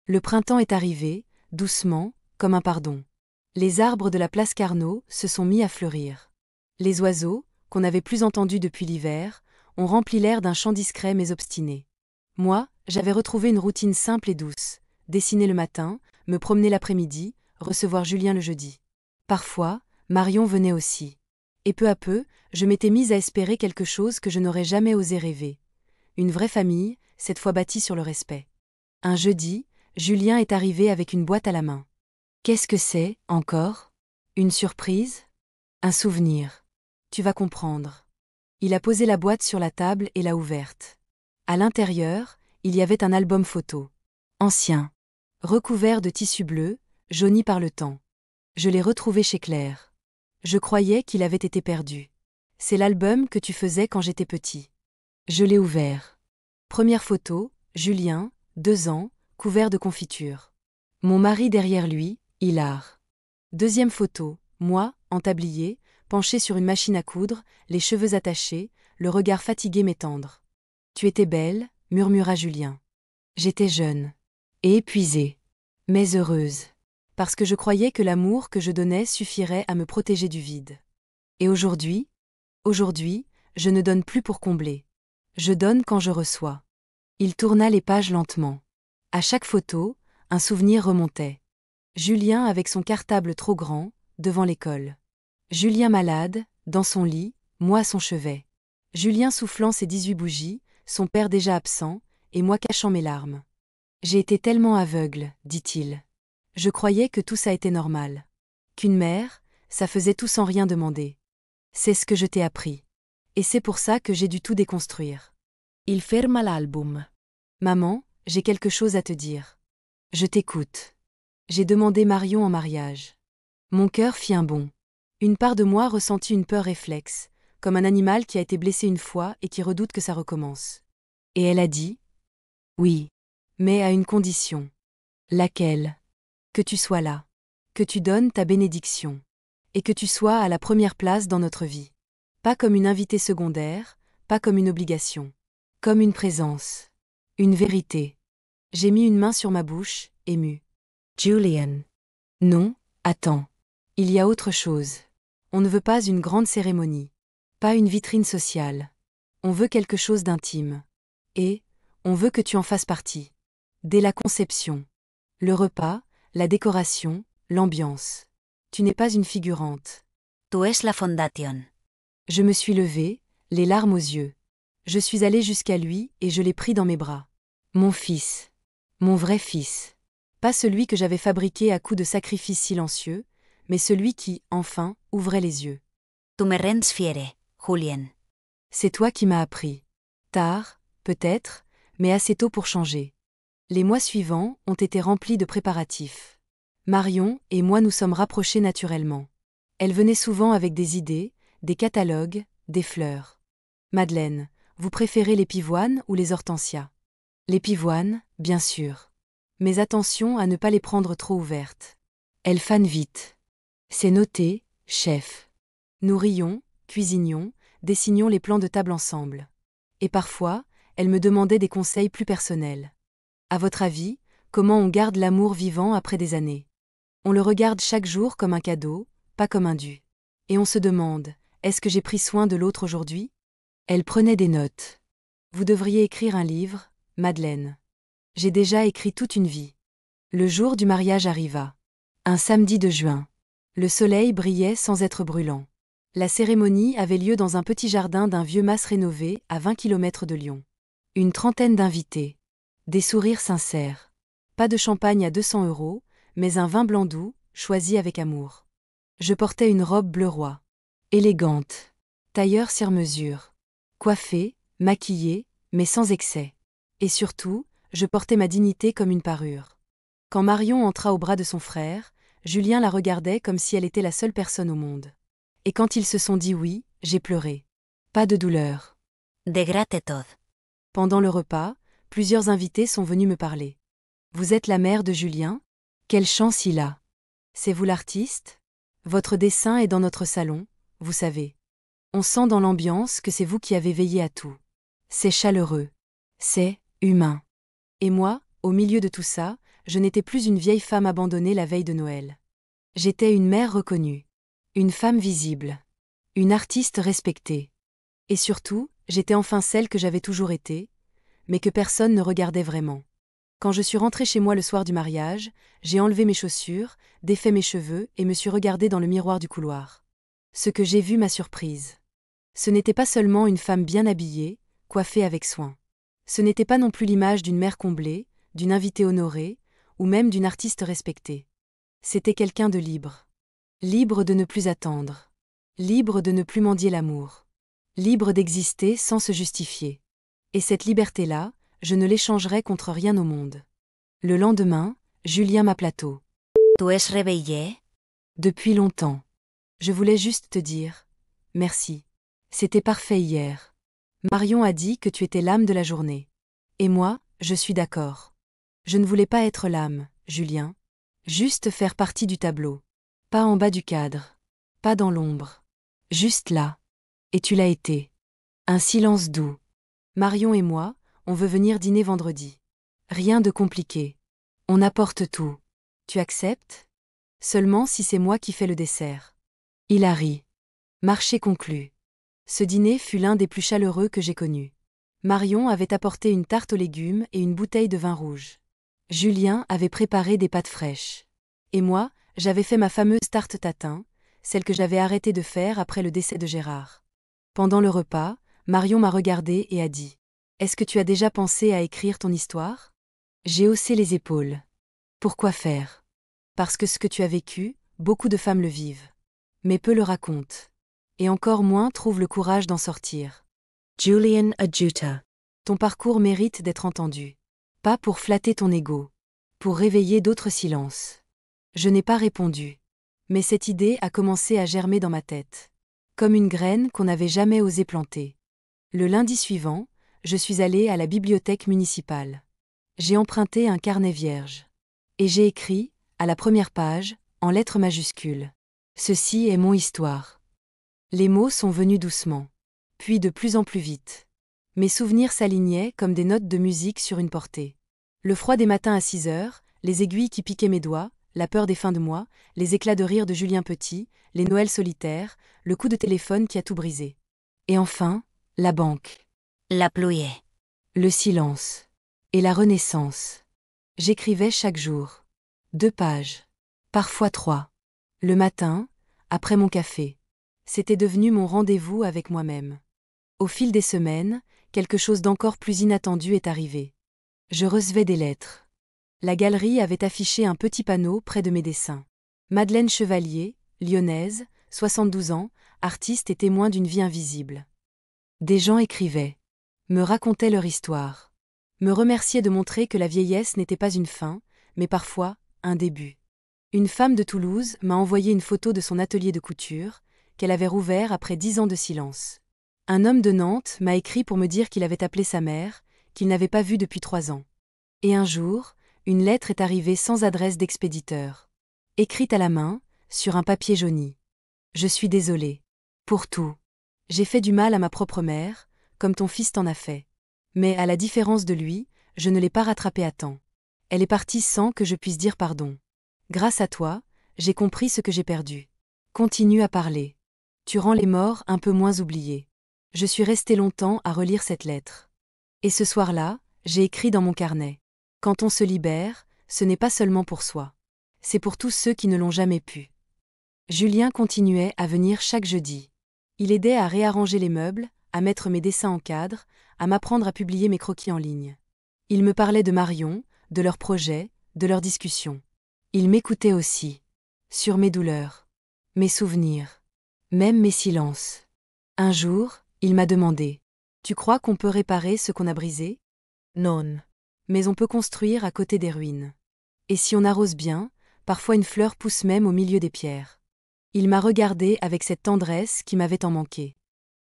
A: Le printemps est arrivé, doucement, comme un pardon. Les arbres de la place Carnot se sont mis à fleurir. Les oiseaux, qu'on n'avait plus entendus depuis l'hiver, ont rempli l'air d'un chant discret mais obstiné. Moi, j'avais retrouvé une routine simple et douce, dessiner le matin, me promener l'après-midi, recevoir Julien le jeudi. Parfois, Marion venait aussi. Et peu à peu, je m'étais mise à espérer quelque chose que je n'aurais jamais osé rêver. Une vraie famille, cette fois bâtie sur le respect. Un jeudi, Julien est arrivé avec une boîte à la main. Qu'est-ce que c'est, encore ? Une surprise ? Un souvenir. Tu vas comprendre. Il a posé la boîte sur la table et l'a ouverte. À l'intérieur, il y avait un album photo. Ancien. Recouvert de tissu bleu, jauni par le temps. Je l'ai retrouvé chez Claire. Je croyais qu'il avait été perdu. C'est l'album que tu faisais quand j'étais petit. Je l'ai ouvert. Première photo, Julien, 2 ans, couvert de confiture. Mon mari derrière lui, hilar. Deuxième photo, moi, en tablier, penché sur une machine à coudre, les cheveux attachés, le regard fatigué mais tendre. Tu étais belle, murmura Julien. J'étais jeune. Et épuisée. Mais heureuse. Parce que je croyais que l'amour que je donnais suffirait à me protéger du vide. Et aujourd'hui, je ne donne plus pour combler. Je donne quand je reçois. Il tourna les pages lentement. À chaque photo, un souvenir remontait. Julien avec son cartable trop grand, devant l'école. Julien malade, dans son lit, moi à son chevet. Julien soufflant ses 18 bougies, son père déjà absent, et moi cachant mes larmes. J'ai été tellement aveugle, dit-il. Je croyais que tout ça était normal. Qu'une mère, ça faisait tout sans rien demander. C'est ce que je t'ai appris. Et c'est pour ça que j'ai dû tout déconstruire.
B: Il ferma l'album.
A: Maman, j'ai quelque chose à te dire. Je t'écoute. J'ai demandé Marion en mariage. Mon cœur fit un bond. Une part de moi ressentit une peur réflexe, comme un animal qui a été blessé une fois et qui redoute que ça recommence. Et elle a dit « Oui, mais à une condition. » Laquelle ? Que tu sois là. Que tu donnes ta bénédiction. Et que tu sois à la première place dans notre vie. Pas comme une invitée secondaire, pas comme une obligation. Comme une présence. Une vérité. J'ai mis une main sur ma bouche, émue.
B: Julian.
A: Non, attends. Il y a autre chose. On ne veut pas une grande cérémonie. Pas une vitrine sociale. On veut quelque chose d'intime. Et, on veut que tu en fasses partie. Dès la conception. Le repas, la décoration, l'ambiance. Tu n'es pas une figurante.
C: Tu es la fondation.
A: Je me suis levée, les larmes aux yeux. Je suis allée jusqu'à lui et je l'ai pris dans mes bras. Mon fils. Mon vrai fils. Pas celui que j'avais fabriqué à coups de sacrifices silencieux, mais celui qui, enfin, ouvrait les yeux.
C: Tu me rends fière, Julien.
A: C'est toi qui m'as appris. Tard, peut-être, mais assez tôt pour changer. Les mois suivants ont été remplis de préparatifs. Marion et moi nous sommes rapprochés naturellement. Elle venait souvent avec des idées, des catalogues, des fleurs. Madeleine, vous préférez les pivoines ou les hortensias ? Les pivoines, bien sûr. Mais attention à ne pas les prendre trop ouvertes. Elles fanent vite. C'est noté, chef. Nous rions, cuisinions, dessinions les plans de table ensemble. Et parfois, elle me demandait des conseils plus personnels. À votre avis, comment on garde l'amour vivant après des années ? On le regarde chaque jour comme un cadeau, pas comme un dû. Et on se demande, est-ce que j'ai pris soin de l'autre aujourd'hui ? Elle prenait des notes. Vous devriez écrire un livre, Madeleine. J'ai déjà écrit toute une vie. Le jour du mariage arriva. Un samedi de juin. Le soleil brillait sans être brûlant. La cérémonie avait lieu dans un petit jardin d'un vieux mas rénové à 20 km de Lyon. Une trentaine d'invités. Des sourires sincères. Pas de champagne à 200 €, mais un vin blanc doux, choisi avec amour. Je portais une robe bleu roi. Élégante. Tailleur sur mesure. Coiffée, maquillée, mais sans excès. Et surtout, je portais ma dignité comme une parure. Quand Marion entra au bras de son frère, Julien la regardait comme si elle était la seule personne au monde. Et quand ils se sont dit oui, j'ai pleuré. Pas de douleur.
C: De gratitud.
A: Pendant le repas, plusieurs invités sont venus me parler. Vous êtes la mère de Julien ? Quelle chance il a. C'est vous l'artiste ? Votre dessin est dans notre salon, vous savez. On sent dans l'ambiance que c'est vous qui avez veillé à tout. C'est chaleureux. C'est humain. Et moi, au milieu de tout ça, je n'étais plus une vieille femme abandonnée la veille de Noël. J'étais une mère reconnue. Une femme visible. Une artiste respectée. Et surtout, j'étais enfin celle que j'avais toujours été, mais que personne ne regardait vraiment. Quand je suis rentrée chez moi le soir du mariage, j'ai enlevé mes chaussures, défait mes cheveux et me suis regardée dans le miroir du couloir. Ce que j'ai vu m'a surprise. Ce n'était pas seulement une femme bien habillée, coiffée avec soin. Ce n'était pas non plus l'image d'une mère comblée, d'une invitée honorée, ou même d'une artiste respectée. C'était quelqu'un de libre. Libre de ne plus attendre. Libre de ne plus mendier l'amour. Libre d'exister sans se justifier. Et cette liberté-là, je ne l'échangerais contre rien au monde. Le lendemain, Julien m'appela tôt.
C: Tu es réveillé?
A: Depuis longtemps. Je voulais juste te dire. Merci. C'était parfait hier. Marion a dit que tu étais l'âme de la journée. Et moi, je suis d'accord. Je ne voulais pas être l'âme, Julien. Juste faire partie du tableau. Pas en bas du cadre. Pas dans l'ombre. Juste là. Et tu l'as été. Un silence doux. Marion et moi, on veut venir dîner vendredi. Rien de compliqué. On apporte tout. Tu acceptes ? Seulement si c'est moi qui fais le dessert. Il a ri. Marché conclu. Ce dîner fut l'un des plus chaleureux que j'ai connus. Marion avait apporté une tarte aux légumes et une bouteille de vin rouge. Julien avait préparé des pâtes fraîches. Et moi, j'avais fait ma fameuse tarte tatin, celle que j'avais arrêté de faire après le décès de Gérard. Pendant le repas, Marion m'a regardée et a dit « Est-ce que tu as déjà pensé à écrire ton histoire ?» J'ai haussé les épaules. Pourquoi faire ? Parce que ce que tu as vécu, beaucoup de femmes le vivent. Mais peu le racontent. Et encore moins trouvent le courage d'en sortir.
B: Julian Ajuta.
A: Ton parcours mérite d'être entendu. Pas pour flatter ton ego. Pour réveiller d'autres silences. Je n'ai pas répondu. Mais cette idée a commencé à germer dans ma tête. Comme une graine qu'on n'avait jamais osé planter. Le lundi suivant, je suis allée à la bibliothèque municipale. J'ai emprunté un carnet vierge. Et j'ai écrit, à la première page, en lettres majuscules. Ceci est mon histoire. Les mots sont venus doucement. Puis de plus en plus vite. Mes souvenirs s'alignaient comme des notes de musique sur une portée. Le froid des matins à 6 heures, les aiguilles qui piquaient mes doigts, la peur des fins de mois, les éclats de rire de Julien Petit, les Noëls solitaires, le coup de téléphone qui a tout brisé. Et enfin, la banque.
C: La pluie.
A: Le silence. Et la renaissance. J'écrivais chaque jour. 2 pages. Parfois 3. Le matin, après mon café. C'était devenu mon rendez-vous avec moi-même. Au fil des semaines, quelque chose d'encore plus inattendu est arrivé. Je recevais des lettres. La galerie avait affiché un petit panneau près de mes dessins. Madeleine Chevalier, lyonnaise, 72 ans, artiste et témoin d'une vie invisible. Des gens écrivaient, me racontaient leur histoire, me remerciaient de montrer que la vieillesse n'était pas une fin, mais parfois, un début. Une femme de Toulouse m'a envoyé une photo de son atelier de couture, qu'elle avait rouvert après 10 ans de silence. Un homme de Nantes m'a écrit pour me dire qu'il avait appelé sa mère, qu'il n'avait pas vue depuis 3 ans. Et un jour, une lettre est arrivée sans adresse d'expéditeur. Écrite à la main, sur un papier jauni. Je suis désolée. Pour tout. J'ai fait du mal à ma propre mère, comme ton fils t'en a fait. Mais à la différence de lui, je ne l'ai pas rattrapée à temps. Elle est partie sans que je puisse dire pardon. Grâce à toi, j'ai compris ce que j'ai perdu. Continue à parler. Tu rends les morts un peu moins oubliés. Je suis restée longtemps à relire cette lettre. Et ce soir-là, j'ai écrit dans mon carnet. Quand on se libère, ce n'est pas seulement pour soi. C'est pour tous ceux qui ne l'ont jamais pu. Julien continuait à venir chaque jeudi. Il aidait à réarranger les meubles, à mettre mes dessins en cadre, à m'apprendre à publier mes croquis en ligne. Il me parlait de Marion, de leurs projets, de leurs discussions. Il m'écoutait aussi. Sur mes douleurs. Mes souvenirs. Même mes silences. Un jour, il m'a demandé. Tu crois qu'on peut réparer ce qu'on a brisé ? Non. Mais on peut construire à côté des ruines. Et si on arrose bien, parfois une fleur pousse même au milieu des pierres. Il m'a regardé avec cette tendresse qui m'avait tant manqué.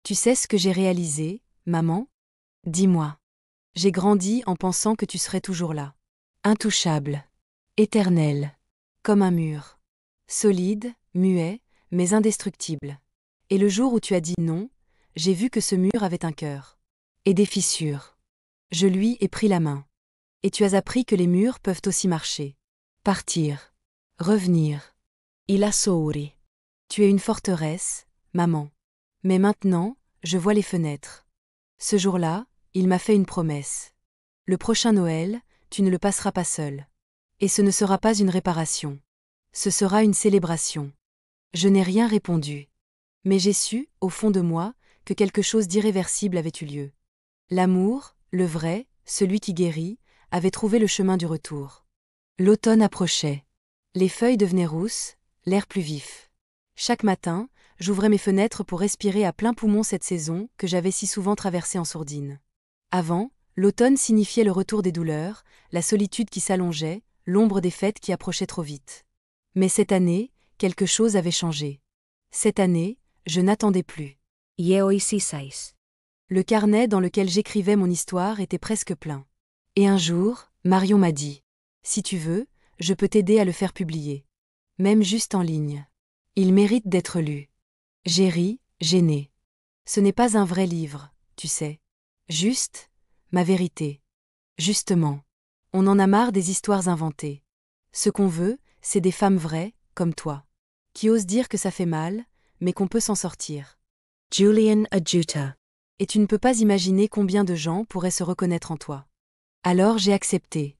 A: Tu sais ce que j'ai réalisé, maman ? Dis-moi. J'ai grandi en pensant que tu serais toujours là. Intouchable. Éternel. Comme un mur. Solide, muet, mais indestructible. Et le jour où tu as dit non, j'ai vu que ce mur avait un cœur. Et des fissures. Je lui ai pris la main. Et tu as appris que les murs peuvent aussi marcher. Partir. Revenir. Il a souri. Tu es une forteresse, maman. Mais maintenant, je vois les fenêtres. Ce jour-là, il m'a fait une promesse. Le prochain Noël, tu ne le passeras pas seul. Et ce ne sera pas une réparation. Ce sera une célébration. Je n'ai rien répondu. Mais j'ai su, au fond de moi, que quelque chose d'irréversible avait eu lieu. L'amour, le vrai, celui qui guérit, avait trouvé le chemin du retour. L'automne approchait. Les feuilles devenaient rousses, l'air plus vif. Chaque matin, j'ouvrais mes fenêtres pour respirer à plein poumon cette saison que j'avais si souvent traversée en sourdine. Avant, l'automne signifiait le retour des douleurs, la solitude qui s'allongeait, l'ombre des fêtes qui approchait trop vite. Mais cette année, quelque chose avait changé. Cette année, je n'attendais plus.
B: Yeoisisáis.
A: Le carnet dans lequel j'écrivais mon histoire était presque plein. Et un jour, Marion m'a dit « Si tu veux, je peux t'aider à le faire publier. Même juste en ligne. Il mérite d'être lu. » J'ai ri, gêné. Ce n'est pas un vrai livre, tu sais. Juste, ma vérité. Justement. On en a marre des histoires inventées. Ce qu'on veut, c'est des femmes vraies, comme toi. Qui osent dire que ça fait mal, mais qu'on peut s'en sortir.
B: Julian Adjuta.
A: Et tu ne peux pas imaginer combien de gens pourraient se reconnaître en toi. Alors j'ai accepté.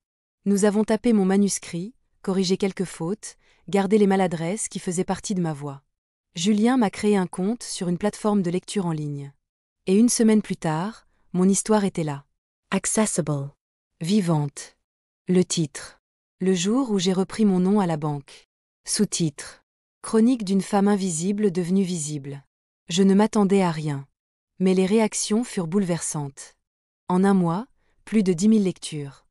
A: Nous avons tapé mon manuscrit, corrigé quelques fautes, gardé les maladresses qui faisaient partie de ma voix. Julien m'a créé un compte sur une plateforme de lecture en ligne. Et une semaine plus tard, mon histoire était là.
B: Accessible.
A: Vivante. Le titre. Le jour où j'ai repris mon nom à la banque. Sous-titre. Chronique d'une femme invisible devenue visible. Je ne m'attendais à rien. Mais les réactions furent bouleversantes. En un mois, plus de 10 000 lectures.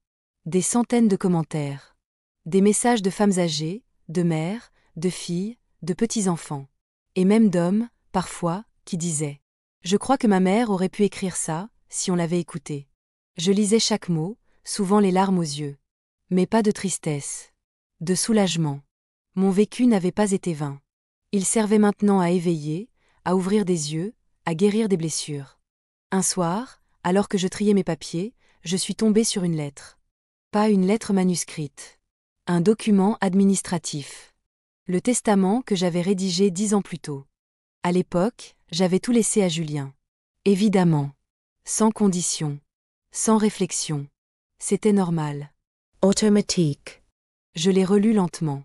A: Des centaines de commentaires. Des messages de femmes âgées, de mères, de filles, de petits-enfants. Et même d'hommes, parfois, qui disaient « Je crois que ma mère aurait pu écrire ça, si on l'avait écoutée. » Je lisais chaque mot, souvent les larmes aux yeux. Mais pas de tristesse. De soulagement. Mon vécu n'avait pas été vain. Il servait maintenant à éveiller, à ouvrir des yeux, à guérir des blessures. Un soir, alors que je triais mes papiers, je suis tombée sur une lettre. Pas une lettre manuscrite. Un document administratif. Le testament que j'avais rédigé 10 ans plus tôt. À l'époque, j'avais tout laissé à Julien. Évidemment. Sans condition. Sans réflexion. C'était normal.
B: Automatique.
A: Je l'ai relu lentement.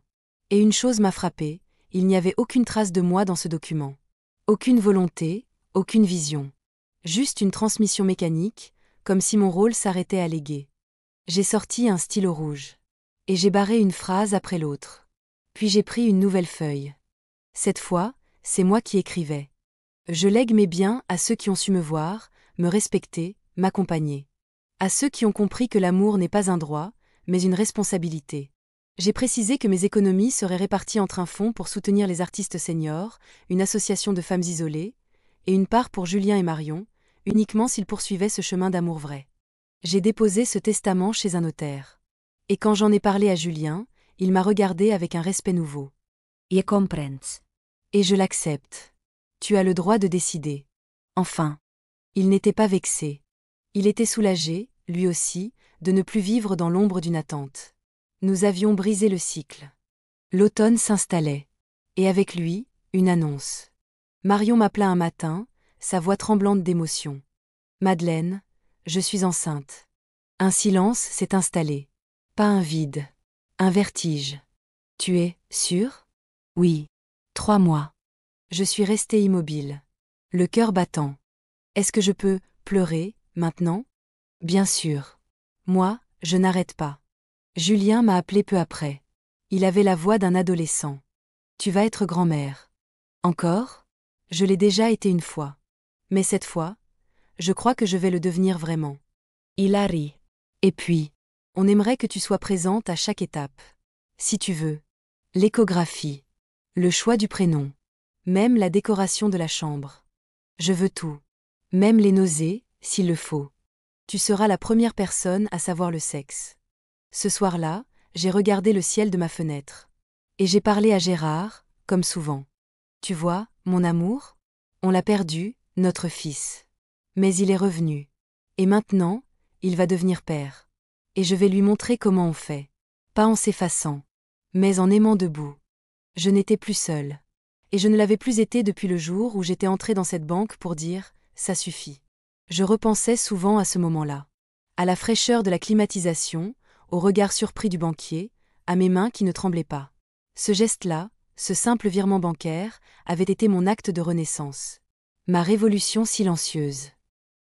A: Et une chose m'a frappée, il n'y avait aucune trace de moi dans ce document. Aucune volonté, aucune vision. Juste une transmission mécanique, comme si mon rôle s'arrêtait à léguer. J'ai sorti un stylo rouge. Et j'ai barré une phrase après l'autre. Puis j'ai pris une nouvelle feuille. Cette fois, c'est moi qui écrivais. Je lègue mes biens à ceux qui ont su me voir, me respecter, m'accompagner. À ceux qui ont compris que l'amour n'est pas un droit, mais une responsabilité. J'ai précisé que mes économies seraient réparties entre un fonds pour soutenir les artistes seniors, une association de femmes isolées, et une part pour Julien et Marion, uniquement s'ils poursuivaient ce chemin d'amour vrai. J'ai déposé ce testament chez un notaire. Et quand j'en ai parlé à Julien, il m'a regardé avec un respect nouveau.
B: Je comprends.
A: Et je l'accepte. Tu as le droit de décider. Enfin. Il n'était pas vexé. Il était soulagé, lui aussi, de ne plus vivre dans l'ombre d'une attente. Nous avions brisé le cycle. L'automne s'installait. Et avec lui, une annonce. Marion m'appela un matin, sa voix tremblante d'émotion. « Madeleine, je suis enceinte. » Un silence s'est installé. Pas un vide. Un vertige. « Tu es sûre ? » ? « Oui. 3 mois. » Je suis restée immobile. Le cœur battant. « Est-ce que je peux pleurer, maintenant ? » ? « Bien sûr. Moi, je n'arrête pas. » Julien m'a appelé peu après. Il avait la voix d'un adolescent. « Tu vas être grand-mère. » « Encore ? Je l'ai déjà été une fois. Mais cette fois, je crois que je vais le devenir vraiment. »
B: Il a ri.
A: « Et puis, on aimerait que tu sois présente à chaque étape. Si tu veux. L'échographie. Le choix du prénom. Même la décoration de la chambre. Je veux tout. Même les nausées, s'il le faut. Tu seras la première personne à savoir le sexe. » Ce soir-là, j'ai regardé le ciel de ma fenêtre. Et j'ai parlé à Gérard, comme souvent. « Tu vois, mon amour ? On l'a perdu, notre fils. Mais il est revenu. Et maintenant, il va devenir père. Et je vais lui montrer comment on fait. Pas en s'effaçant, mais en aimant debout. » Je n'étais plus seule. Et je ne l'avais plus été depuis le jour où j'étais entrée dans cette banque pour dire « ça suffit ». Je repensais souvent à ce moment-là. À la fraîcheur de la climatisation, au regard surpris du banquier, à mes mains qui ne tremblaient pas. Ce geste-là, ce simple virement bancaire, avait été mon acte de renaissance. Ma révolution silencieuse.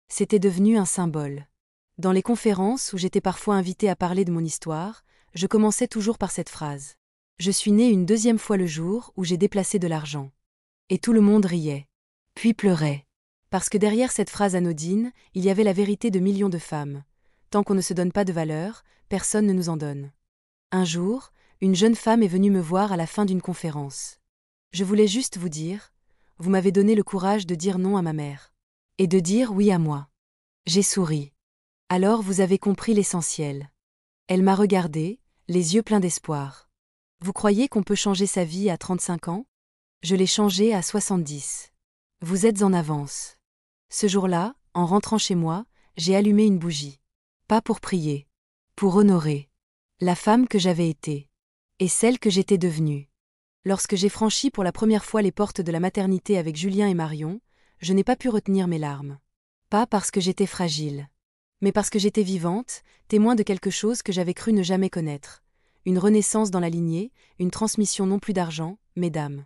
A: C'était devenu un symbole. Dans les conférences où j'étais parfois invitée à parler de mon histoire, je commençais toujours par cette phrase. Je suis née une 2e fois le jour où j'ai déplacé de l'argent. Et tout le monde riait. Puis pleurait. Parce que derrière cette phrase anodine, il y avait la vérité de millions de femmes. Tant qu'on ne se donne pas de valeur, personne ne nous en donne. Un jour, une jeune femme est venue me voir à la fin d'une conférence. Je voulais juste vous dire, vous m'avez donné le courage de dire non à ma mère. Et de dire oui à moi. J'ai souri. Alors vous avez compris l'essentiel. Elle m'a regardé, les yeux pleins d'espoir. Vous croyez qu'on peut changer sa vie à 35 ans? Je l'ai changée à 70. Vous êtes en avance. Ce jour-là, en rentrant chez moi, j'ai allumé une bougie. Pas pour prier. Pour honorer. La femme que j'avais été. Et celle que j'étais devenue. Lorsque j'ai franchi pour la première fois les portes de la maternité avec Julien et Marion, je n'ai pas pu retenir mes larmes. Pas parce que j'étais fragile. Mais parce que j'étais vivante, témoin de quelque chose que j'avais cru ne jamais connaître. Une renaissance dans la lignée, une transmission non plus d'argent, mais d'âme.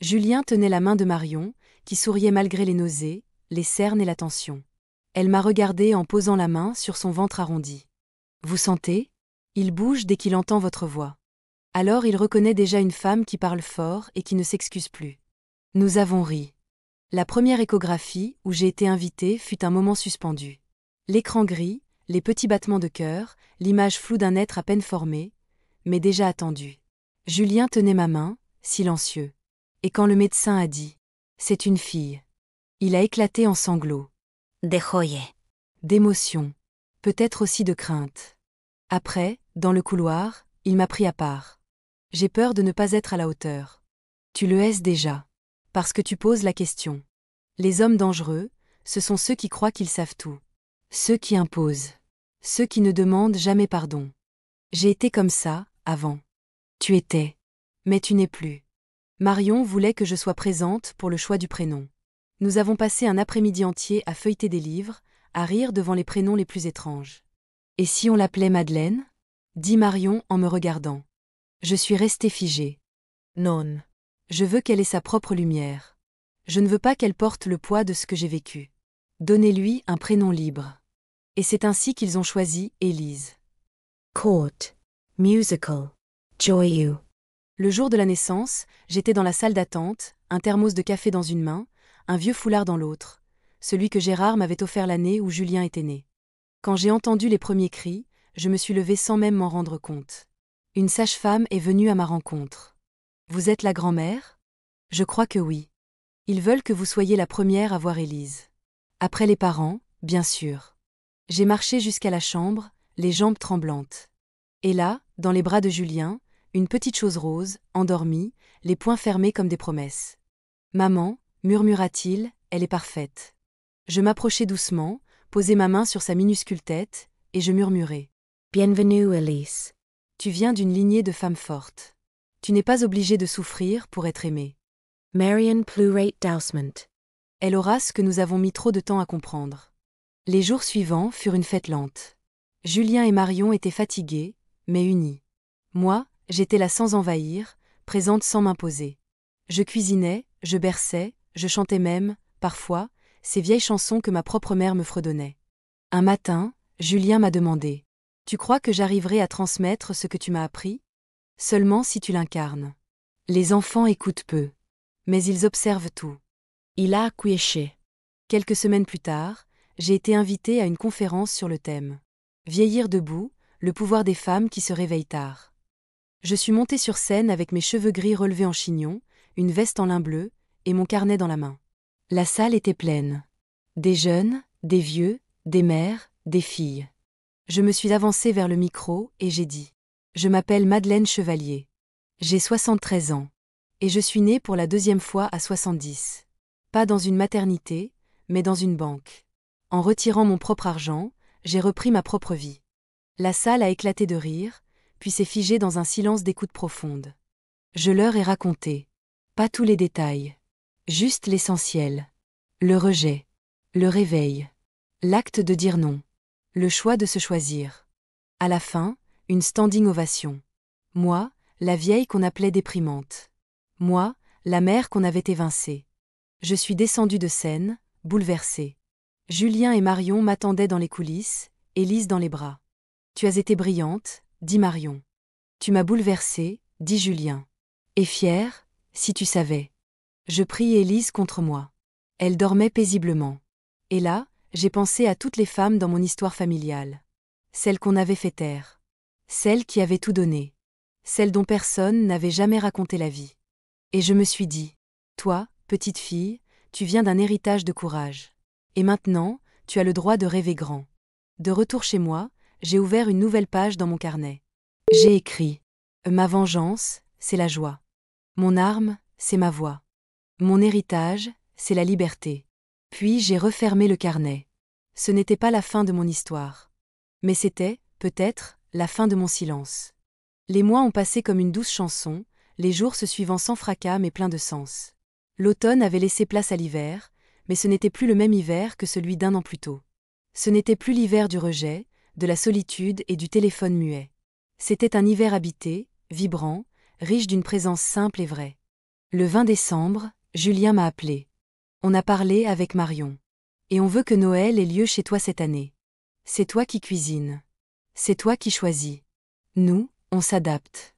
A: Julien tenait la main de Marion, qui souriait malgré les nausées, les cernes et la tension. Elle m'a regardé en posant la main sur son ventre arrondi. Vous sentez? Il bouge dès qu'il entend votre voix. Alors il reconnaît déjà une femme qui parle fort et qui ne s'excuse plus. Nous avons ri. La première échographie, où j'ai été invitée, fut un moment suspendu. L'écran gris, les petits battements de cœur, l'image floue d'un être à peine formé, mais déjà attendu. Julien tenait ma main, silencieux. Et quand le médecin a dit « C'est une fille », il a éclaté en sanglots.
C: De joie.
A: D'émotion. Peut-être aussi de crainte. Après, dans le couloir, il m'a pris à part. J'ai peur de ne pas être à la hauteur. Tu le es déjà. Parce que tu poses la question. Les hommes dangereux, ce sont ceux qui croient qu'ils savent tout. Ceux qui imposent. Ceux qui ne demandent jamais pardon. J'ai été comme ça, avant. Tu étais. Mais tu n'es plus. Marion voulait que je sois présente pour le choix du prénom. Nous avons passé un après-midi entier à feuilleter des livres, à rire devant les prénoms les plus étranges. Et si on l'appelait Madeleine? Dit Marion en me regardant. Je suis restée figée. Non. Je veux qu'elle ait sa propre lumière. Je ne veux pas qu'elle porte le poids de ce que j'ai vécu. Donnez-lui un prénom libre. Et c'est ainsi qu'ils ont choisi Élise.
B: Court. Musical. Joyeux.
A: Le jour de la naissance, j'étais dans la salle d'attente, un thermos de café dans une main, un vieux foulard dans l'autre, celui que Gérard m'avait offert l'année où Julien était né. Quand j'ai entendu les premiers cris, je me suis levée sans même m'en rendre compte. Une sage-femme est venue à ma rencontre. Vous êtes la grand-mère? Je crois que oui. Ils veulent que vous soyez la première à voir Élise. Après les parents, bien sûr. J'ai marché jusqu'à la chambre, les jambes tremblantes. Et là, dans les bras de Julien, une petite chose rose, endormie, les poings fermés comme des promesses. Maman, murmura-t-il, elle est parfaite. Je m'approchai doucement, posai ma main sur sa minuscule tête, et je murmurai.
B: Bienvenue, Elise.
A: Tu viens d'une lignée de femmes fortes. Tu n'es pas obligée de souffrir pour être aimée.
B: Marion Plurate Dousement.
A: Elle aura ce que nous avons mis trop de temps à comprendre. Les jours suivants furent une fête lente. Julien et Marion étaient fatigués, mais unis. Moi, j'étais là sans envahir, présente sans m'imposer. Je cuisinais, je berçais, je chantais même, parfois, ces vieilles chansons que ma propre mère me fredonnait. Un matin, Julien m'a demandé « Tu crois que j'arriverai à transmettre ce que tu m'as appris? Seulement si tu l'incarnes. Les enfants écoutent peu. Mais ils observent tout. »
B: Il a acquiescé.
A: Quelques semaines plus tard, j'ai été invitée à une conférence sur le thème « Vieillir debout, le pouvoir des femmes qui se réveillent tard ». Je suis montée sur scène avec mes cheveux gris relevés en chignon, une veste en lin bleu, et mon carnet dans la main. La salle était pleine. Des jeunes, des vieux, des mères, des filles. Je me suis avancée vers le micro et j'ai dit « Je m'appelle Madeleine Chevalier. J'ai 73 ans. Et je suis née pour la deuxième fois à 70. Pas dans une maternité, mais dans une banque. En retirant mon propre argent, j'ai repris ma propre vie. » La salle a éclaté de rire, puis s'est figée dans un silence d'écoute profonde. Je leur ai raconté. Pas tous les détails. Juste l'essentiel. Le rejet. Le réveil. L'acte de dire non. Le choix de se choisir. À la fin, une standing ovation. Moi, la vieille qu'on appelait déprimante. Moi, la mère qu'on avait évincée. Je suis descendue de scène, bouleversée. Julien et Marion m'attendaient dans les coulisses, Élise dans les bras. Tu as été brillante, dit Marion. Tu m'as bouleversée, dit Julien. Et fière, si tu savais. Je pris Élise contre moi. Elle dormait paisiblement. Et là, j'ai pensé à toutes les femmes dans mon histoire familiale. Celles qu'on avait fait taire. Celles qui avaient tout donné. Celles dont personne n'avait jamais raconté la vie. Et je me suis dit, toi, petite fille, tu viens d'un héritage de courage. Et maintenant, tu as le droit de rêver grand. De retour chez moi, j'ai ouvert une nouvelle page dans mon carnet. J'ai écrit. Ma vengeance, c'est la joie. Mon arme, c'est ma voix. Mon héritage, c'est la liberté. Puis j'ai refermé le carnet. Ce n'était pas la fin de mon histoire. Mais c'était, peut-être, la fin de mon silence. Les mois ont passé comme une douce chanson, les jours se suivant sans fracas mais pleins de sens. L'automne avait laissé place à l'hiver, mais ce n'était plus le même hiver que celui d'un an plus tôt. Ce n'était plus l'hiver du rejet, de la solitude et du téléphone muet. C'était un hiver habité, vibrant, riche d'une présence simple et vraie. Le 20 décembre, Julien m'a appelé. On a parlé avec Marion. Et on veut que Noël ait lieu chez toi cette année. C'est toi qui cuisines. C'est toi qui choisis. Nous, on s'adapte.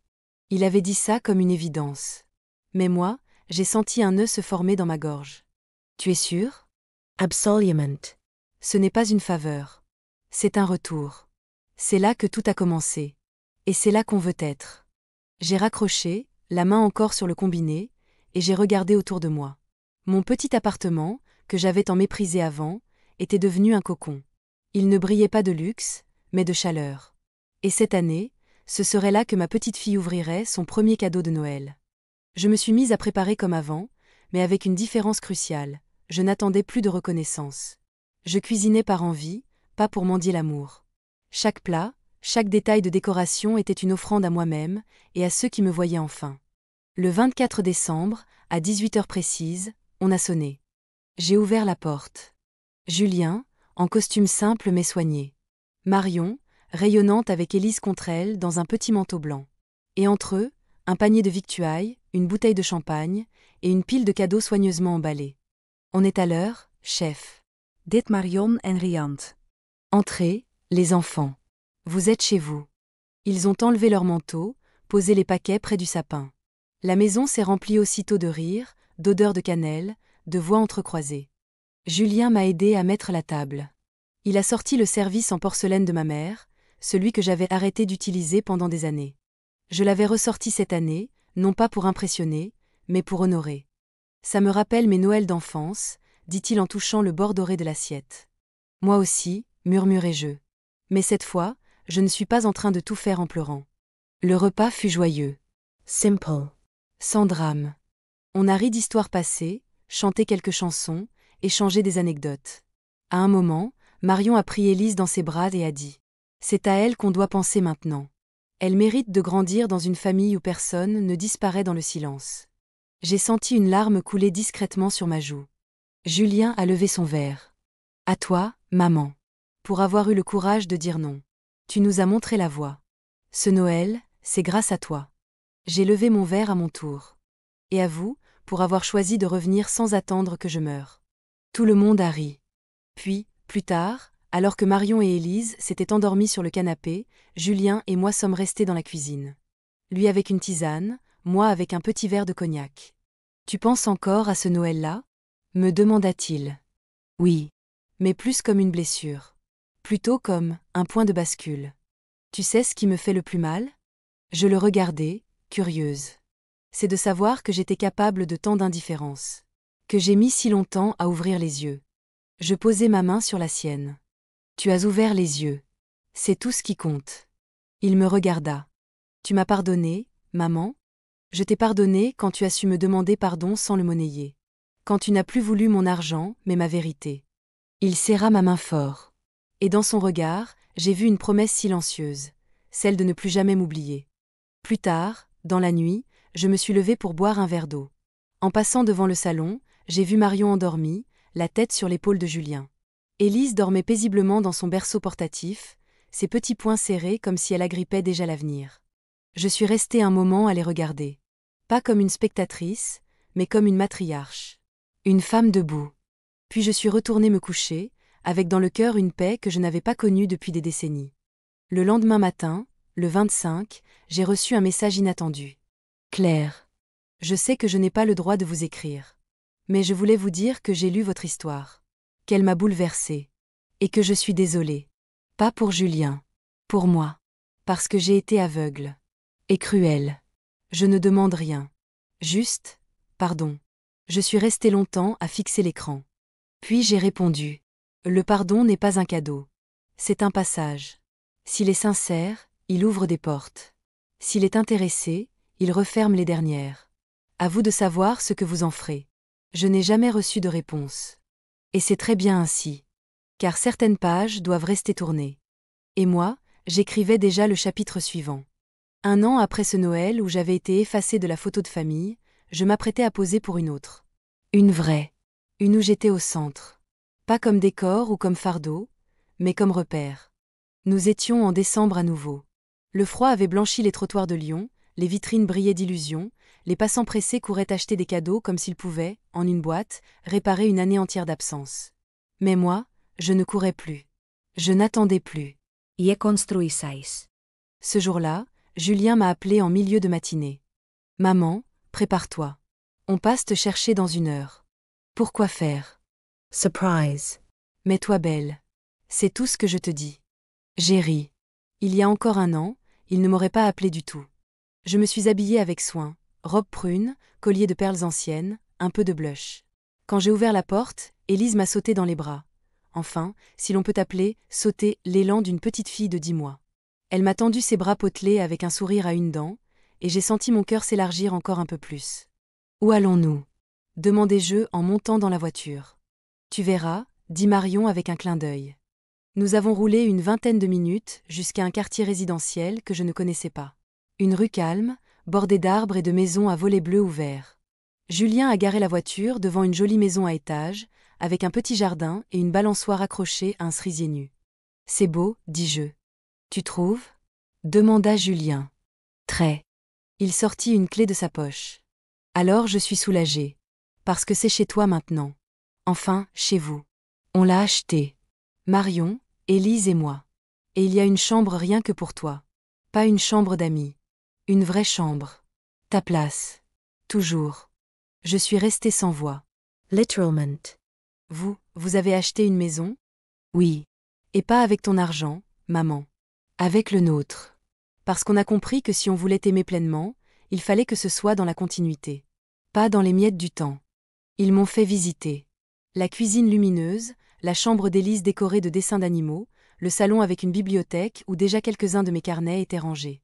A: Il avait dit ça comme une évidence. Mais moi, j'ai senti un nœud se former dans ma gorge. Tu es sûr?
B: Absolument.
A: Ce n'est pas une faveur. C'est un retour. C'est là que tout a commencé. Et c'est là qu'on veut être. J'ai raccroché, la main encore sur le combiné, et j'ai regardé autour de moi. Mon petit appartement, que j'avais tant méprisé avant, était devenu un cocon. Il ne brillait pas de luxe, mais de chaleur. Et cette année, ce serait là que ma petite fille ouvrirait son premier cadeau de Noël. Je me suis mise à préparer comme avant, mais avec une différence cruciale. Je n'attendais plus de reconnaissance. Je cuisinais par envie, pas pour mendier l'amour. Chaque plat, chaque détail de décoration était une offrande à moi-même et à ceux qui me voyaient enfin. Le 24 décembre, à 18h précise, on a sonné. J'ai ouvert la porte. Julien, en costume simple mais soigné. Marion, rayonnante avec Élise contre elle dans un petit manteau blanc. Et entre eux, un panier de victuailles, une bouteille de champagne et une pile de cadeaux soigneusement emballés. On est à l'heure, chef. Dit Marion en riant. Entrez, les enfants. Vous êtes chez vous. Ils ont enlevé leurs manteaux, posé les paquets près du sapin. La maison s'est remplie aussitôt de rires, d'odeurs de cannelle, de voix entrecroisées. Julien m'a aidé à mettre la table. Il a sorti le service en porcelaine de ma mère, celui que j'avais arrêté d'utiliser pendant des années. Je l'avais ressorti cette année, non pas pour impressionner, mais pour honorer. Ça me rappelle mes Noëls d'enfance, dit-il en touchant le bord doré de l'assiette. Moi aussi, murmurai-je. Mais cette fois, je ne suis pas en train de tout faire en pleurant. Le repas fut joyeux.
B: Simple.
A: Sans drame. On a ri d'histoires passées, chanté quelques chansons, échangé des anecdotes. À un moment, Marion a pris Élise dans ses bras et a dit « C'est à elle qu'on doit penser maintenant. Elle mérite de grandir dans une famille où personne ne disparaît dans le silence. » J'ai senti une larme couler discrètement sur ma joue. Julien a levé son verre. « À toi, maman. Pour avoir eu le courage de dire non. Tu nous as montré la voie. Ce Noël, c'est grâce à toi. » J'ai levé mon verre à mon tour. Et à vous, pour avoir choisi de revenir sans attendre que je meure. Tout le monde a ri. Puis, plus tard, alors que Marion et Élise s'étaient endormies sur le canapé, Julien et moi sommes restés dans la cuisine. Lui avec une tisane, moi avec un petit verre de cognac. « Tu penses encore à ce Noël-là » me demanda-t-il. Oui, mais plus comme une blessure. Plutôt comme un point de bascule. Tu sais ce qui me fait le plus mal ? Je le regardais, curieuse. C'est de savoir que j'étais capable de tant d'indifférence. Que j'ai mis si longtemps à ouvrir les yeux. Je posai ma main sur la sienne. Tu as ouvert les yeux. C'est tout ce qui compte. Il me regarda. Tu m'as pardonné, maman ? Je t'ai pardonné quand tu as su me demander pardon sans le monnayer. Quand tu n'as plus voulu mon argent, mais ma vérité. Il serra ma main fort. Et dans son regard, j'ai vu une promesse silencieuse, celle de ne plus jamais m'oublier. Plus tard, dans la nuit, je me suis levée pour boire un verre d'eau. En passant devant le salon, j'ai vu Marion endormie, la tête sur l'épaule de Julien. Élise dormait paisiblement dans son berceau portatif, ses petits poings serrés comme si elle agrippait déjà l'avenir. Je suis restée un moment à les regarder. Pas comme une spectatrice, mais comme une matriarche. Une femme debout. Puis je suis retournée me coucher, avec dans le cœur une paix que je n'avais pas connue depuis des décennies. Le lendemain matin, le 25, j'ai reçu un message inattendu. Claire. Je sais que je n'ai pas le droit de vous écrire. Mais je voulais vous dire que j'ai lu votre histoire. Qu'elle m'a bouleversée. Et que je suis désolée. Pas pour Julien. Pour moi. Parce que j'ai été aveugle. Et cruelle. Je ne demande rien. Juste, Pardon. Je suis restée longtemps à fixer l'écran. Puis j'ai répondu. Le pardon n'est pas un cadeau. C'est un passage. S'il est sincère, il ouvre des portes. S'il est intéressé, il referme les dernières. À vous de savoir ce que vous en ferez. Je n'ai jamais reçu de réponse. Et c'est très bien ainsi. Car certaines pages doivent rester tournées. Et moi, j'écrivais déjà le chapitre suivant. 1 an après ce Noël où j'avais été effacée de la photo de famille, je m'apprêtais à poser pour une autre. Une vraie. Une où j'étais au centre. Pas comme décor ou comme fardeau, mais comme repère. Nous étions en décembre à nouveau. Le froid avait blanchi les trottoirs de Lyon, les vitrines brillaient d'illusions, les passants pressés couraient acheter des cadeaux comme s'ils pouvaient, en une boîte, réparer une année entière d'absence. Mais moi, je ne courais plus. Je n'attendais plus.
C: Ie construisais.
A: Ce jour-là, Julien m'a appelé en milieu de matinée. « Maman, prépare-toi. On passe te chercher dans 1 heure. » Pourquoi faire ?
B: Surprise.
A: Mets-toi belle. C'est tout ce que je te dis. J'ai ri. Il y a encore 1 an, il ne m'aurait pas appelé du tout. Je me suis habillée avec soin, robe prune, collier de perles anciennes, un peu de blush. Quand j'ai ouvert la porte, Élise m'a sauté dans les bras. Enfin, si l'on peut appeler sauter l'élan d'une petite fille de 10 mois. Elle m'a tendu ses bras potelés avec un sourire à une dent, et j'ai senti mon cœur s'élargir encore un peu plus. « Où allons-nous » demandai-je en montant dans la voiture. « Tu verras » dit Marion avec un clin d'œil. Nous avons roulé une 20aine de minutes jusqu'à un quartier résidentiel que je ne connaissais pas. Une rue calme, bordée d'arbres et de maisons à volets bleus ouverts. Julien a garé la voiture devant une jolie maison à étages, avec un petit jardin et une balançoire accrochée à un cerisier nu. « C'est beau, dis-je. Tu trouves » demanda Julien. « Très. » Il sortit une clé de sa poche. « Alors je suis soulagée. Parce que c'est chez toi maintenant. Enfin, chez vous. On l'a acheté. Marion, Élise et moi. Et il y a une chambre rien que pour toi. Pas une chambre d'amis. Une vraie chambre. Ta place. Toujours. » Je suis restée sans voix.
B: Literalment.
A: Vous avez acheté une maison ? Oui. Et pas avec ton argent, maman. Avec le nôtre. Parce qu'on a compris que si on voulait aimer pleinement, il fallait que ce soit dans la continuité. Pas dans les miettes du temps. Ils m'ont fait visiter. La cuisine lumineuse, la chambre d'Élise décorée de dessins d'animaux, le salon avec une bibliothèque où déjà quelques-uns de mes carnets étaient rangés.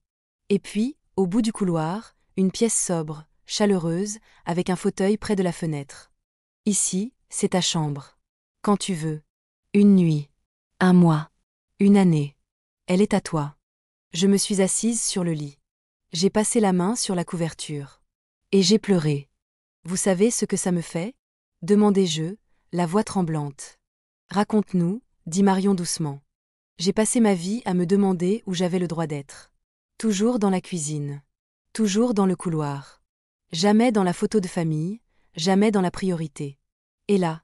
A: Et puis, au bout du couloir, une pièce sobre, chaleureuse, avec un fauteuil près de la fenêtre. Ici, c'est ta chambre. Quand tu veux. 1 nuit. 1 mois. 1 année. Elle est à toi. Je me suis assise sur le lit. J'ai passé la main sur la couverture. Et j'ai pleuré. Vous savez ce que ça me fait ? Demandai-je, la voix tremblante. Raconte-nous, dit Marion doucement. J'ai passé ma vie à me demander où j'avais le droit d'être. Toujours dans la cuisine. Toujours dans le couloir. Jamais dans la photo de famille, jamais dans la priorité. Et là,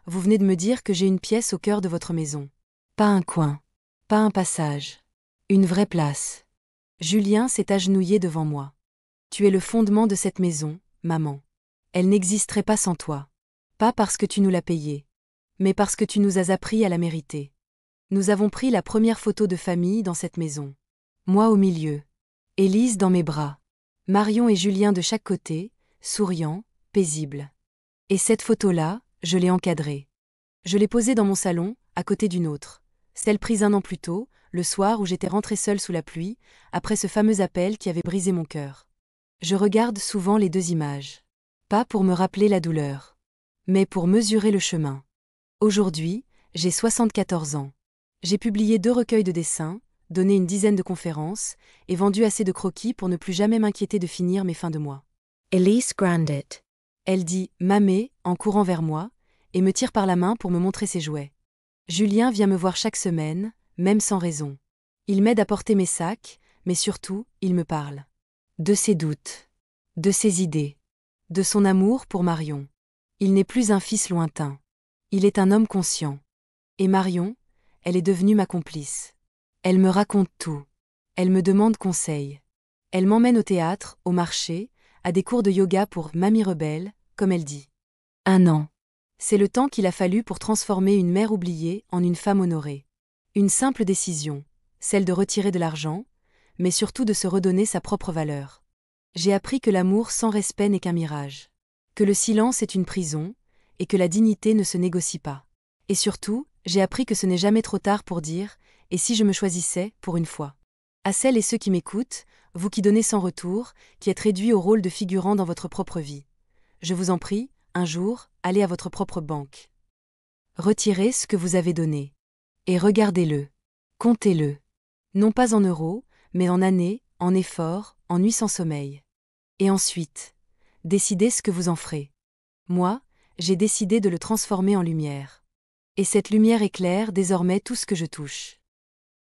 A: vous venez de me dire que j'ai une pièce au cœur de votre maison. Pas un coin. Pas un passage. Une vraie place. Julien s'est agenouillé devant moi. Tu es le fondement de cette maison, maman. Elle n'existerait pas sans toi. Pas parce que tu nous l'as payée, mais parce que tu nous as appris à la mériter. Nous avons pris la première photo de famille dans cette maison. Moi au milieu. Élise dans mes bras. Marion et Julien de chaque côté, souriants, paisibles. Et cette photo-là, je l'ai encadrée. Je l'ai posée dans mon salon, à côté d'une autre. Celle prise 1 an plus tôt, le soir où j'étais rentrée seule sous la pluie, après ce fameux appel qui avait brisé mon cœur. Je regarde souvent les 2 images. Pas pour me rappeler la douleur, mais pour mesurer le chemin. Aujourd'hui, j'ai 74 ans. J'ai publié 2 recueils de dessins, donné une 10aine de conférences, et vendu assez de croquis pour ne plus jamais m'inquiéter de finir mes fins de mois.
B: Elise Grandit.
A: Elle dit « Mamé » en courant vers moi, et me tire par la main pour me montrer ses jouets. Julien vient me voir chaque semaine, même sans raison. Il m'aide à porter mes sacs, mais surtout, il me parle. De ses doutes. De ses idées. De son amour pour Marion. Il n'est plus un fils lointain. Il est un homme conscient. Et Marion, elle est devenue ma complice. Elle me raconte tout. Elle me demande conseil. Elle m'emmène au théâtre, au marché, à des cours de yoga pour « mamie rebelle », comme elle dit. 1 an. C'est le temps qu'il a fallu pour transformer une mère oubliée en une femme honorée. Une simple décision, celle de retirer de l'argent, mais surtout de se redonner sa propre valeur. J'ai appris que l'amour sans respect n'est qu'un mirage. que le silence est une prison, et que la dignité ne se négocie pas. Et surtout, j'ai appris que ce n'est jamais trop tard pour dire « et si je me choisissais, pour une fois ». À celles et ceux qui m'écoutent, vous qui donnez sans retour, qui êtes réduits au rôle de figurant dans votre propre vie. Je vous en prie, un jour, allez à votre propre banque. Retirez ce que vous avez donné. Et regardez-le. Comptez-le. Non pas en euros, mais en années, en efforts, en nuits sans sommeil. Et ensuite, décidez ce que vous en ferez. Moi, j'ai décidé de le transformer en lumière. Et cette lumière éclaire désormais tout ce que je touche.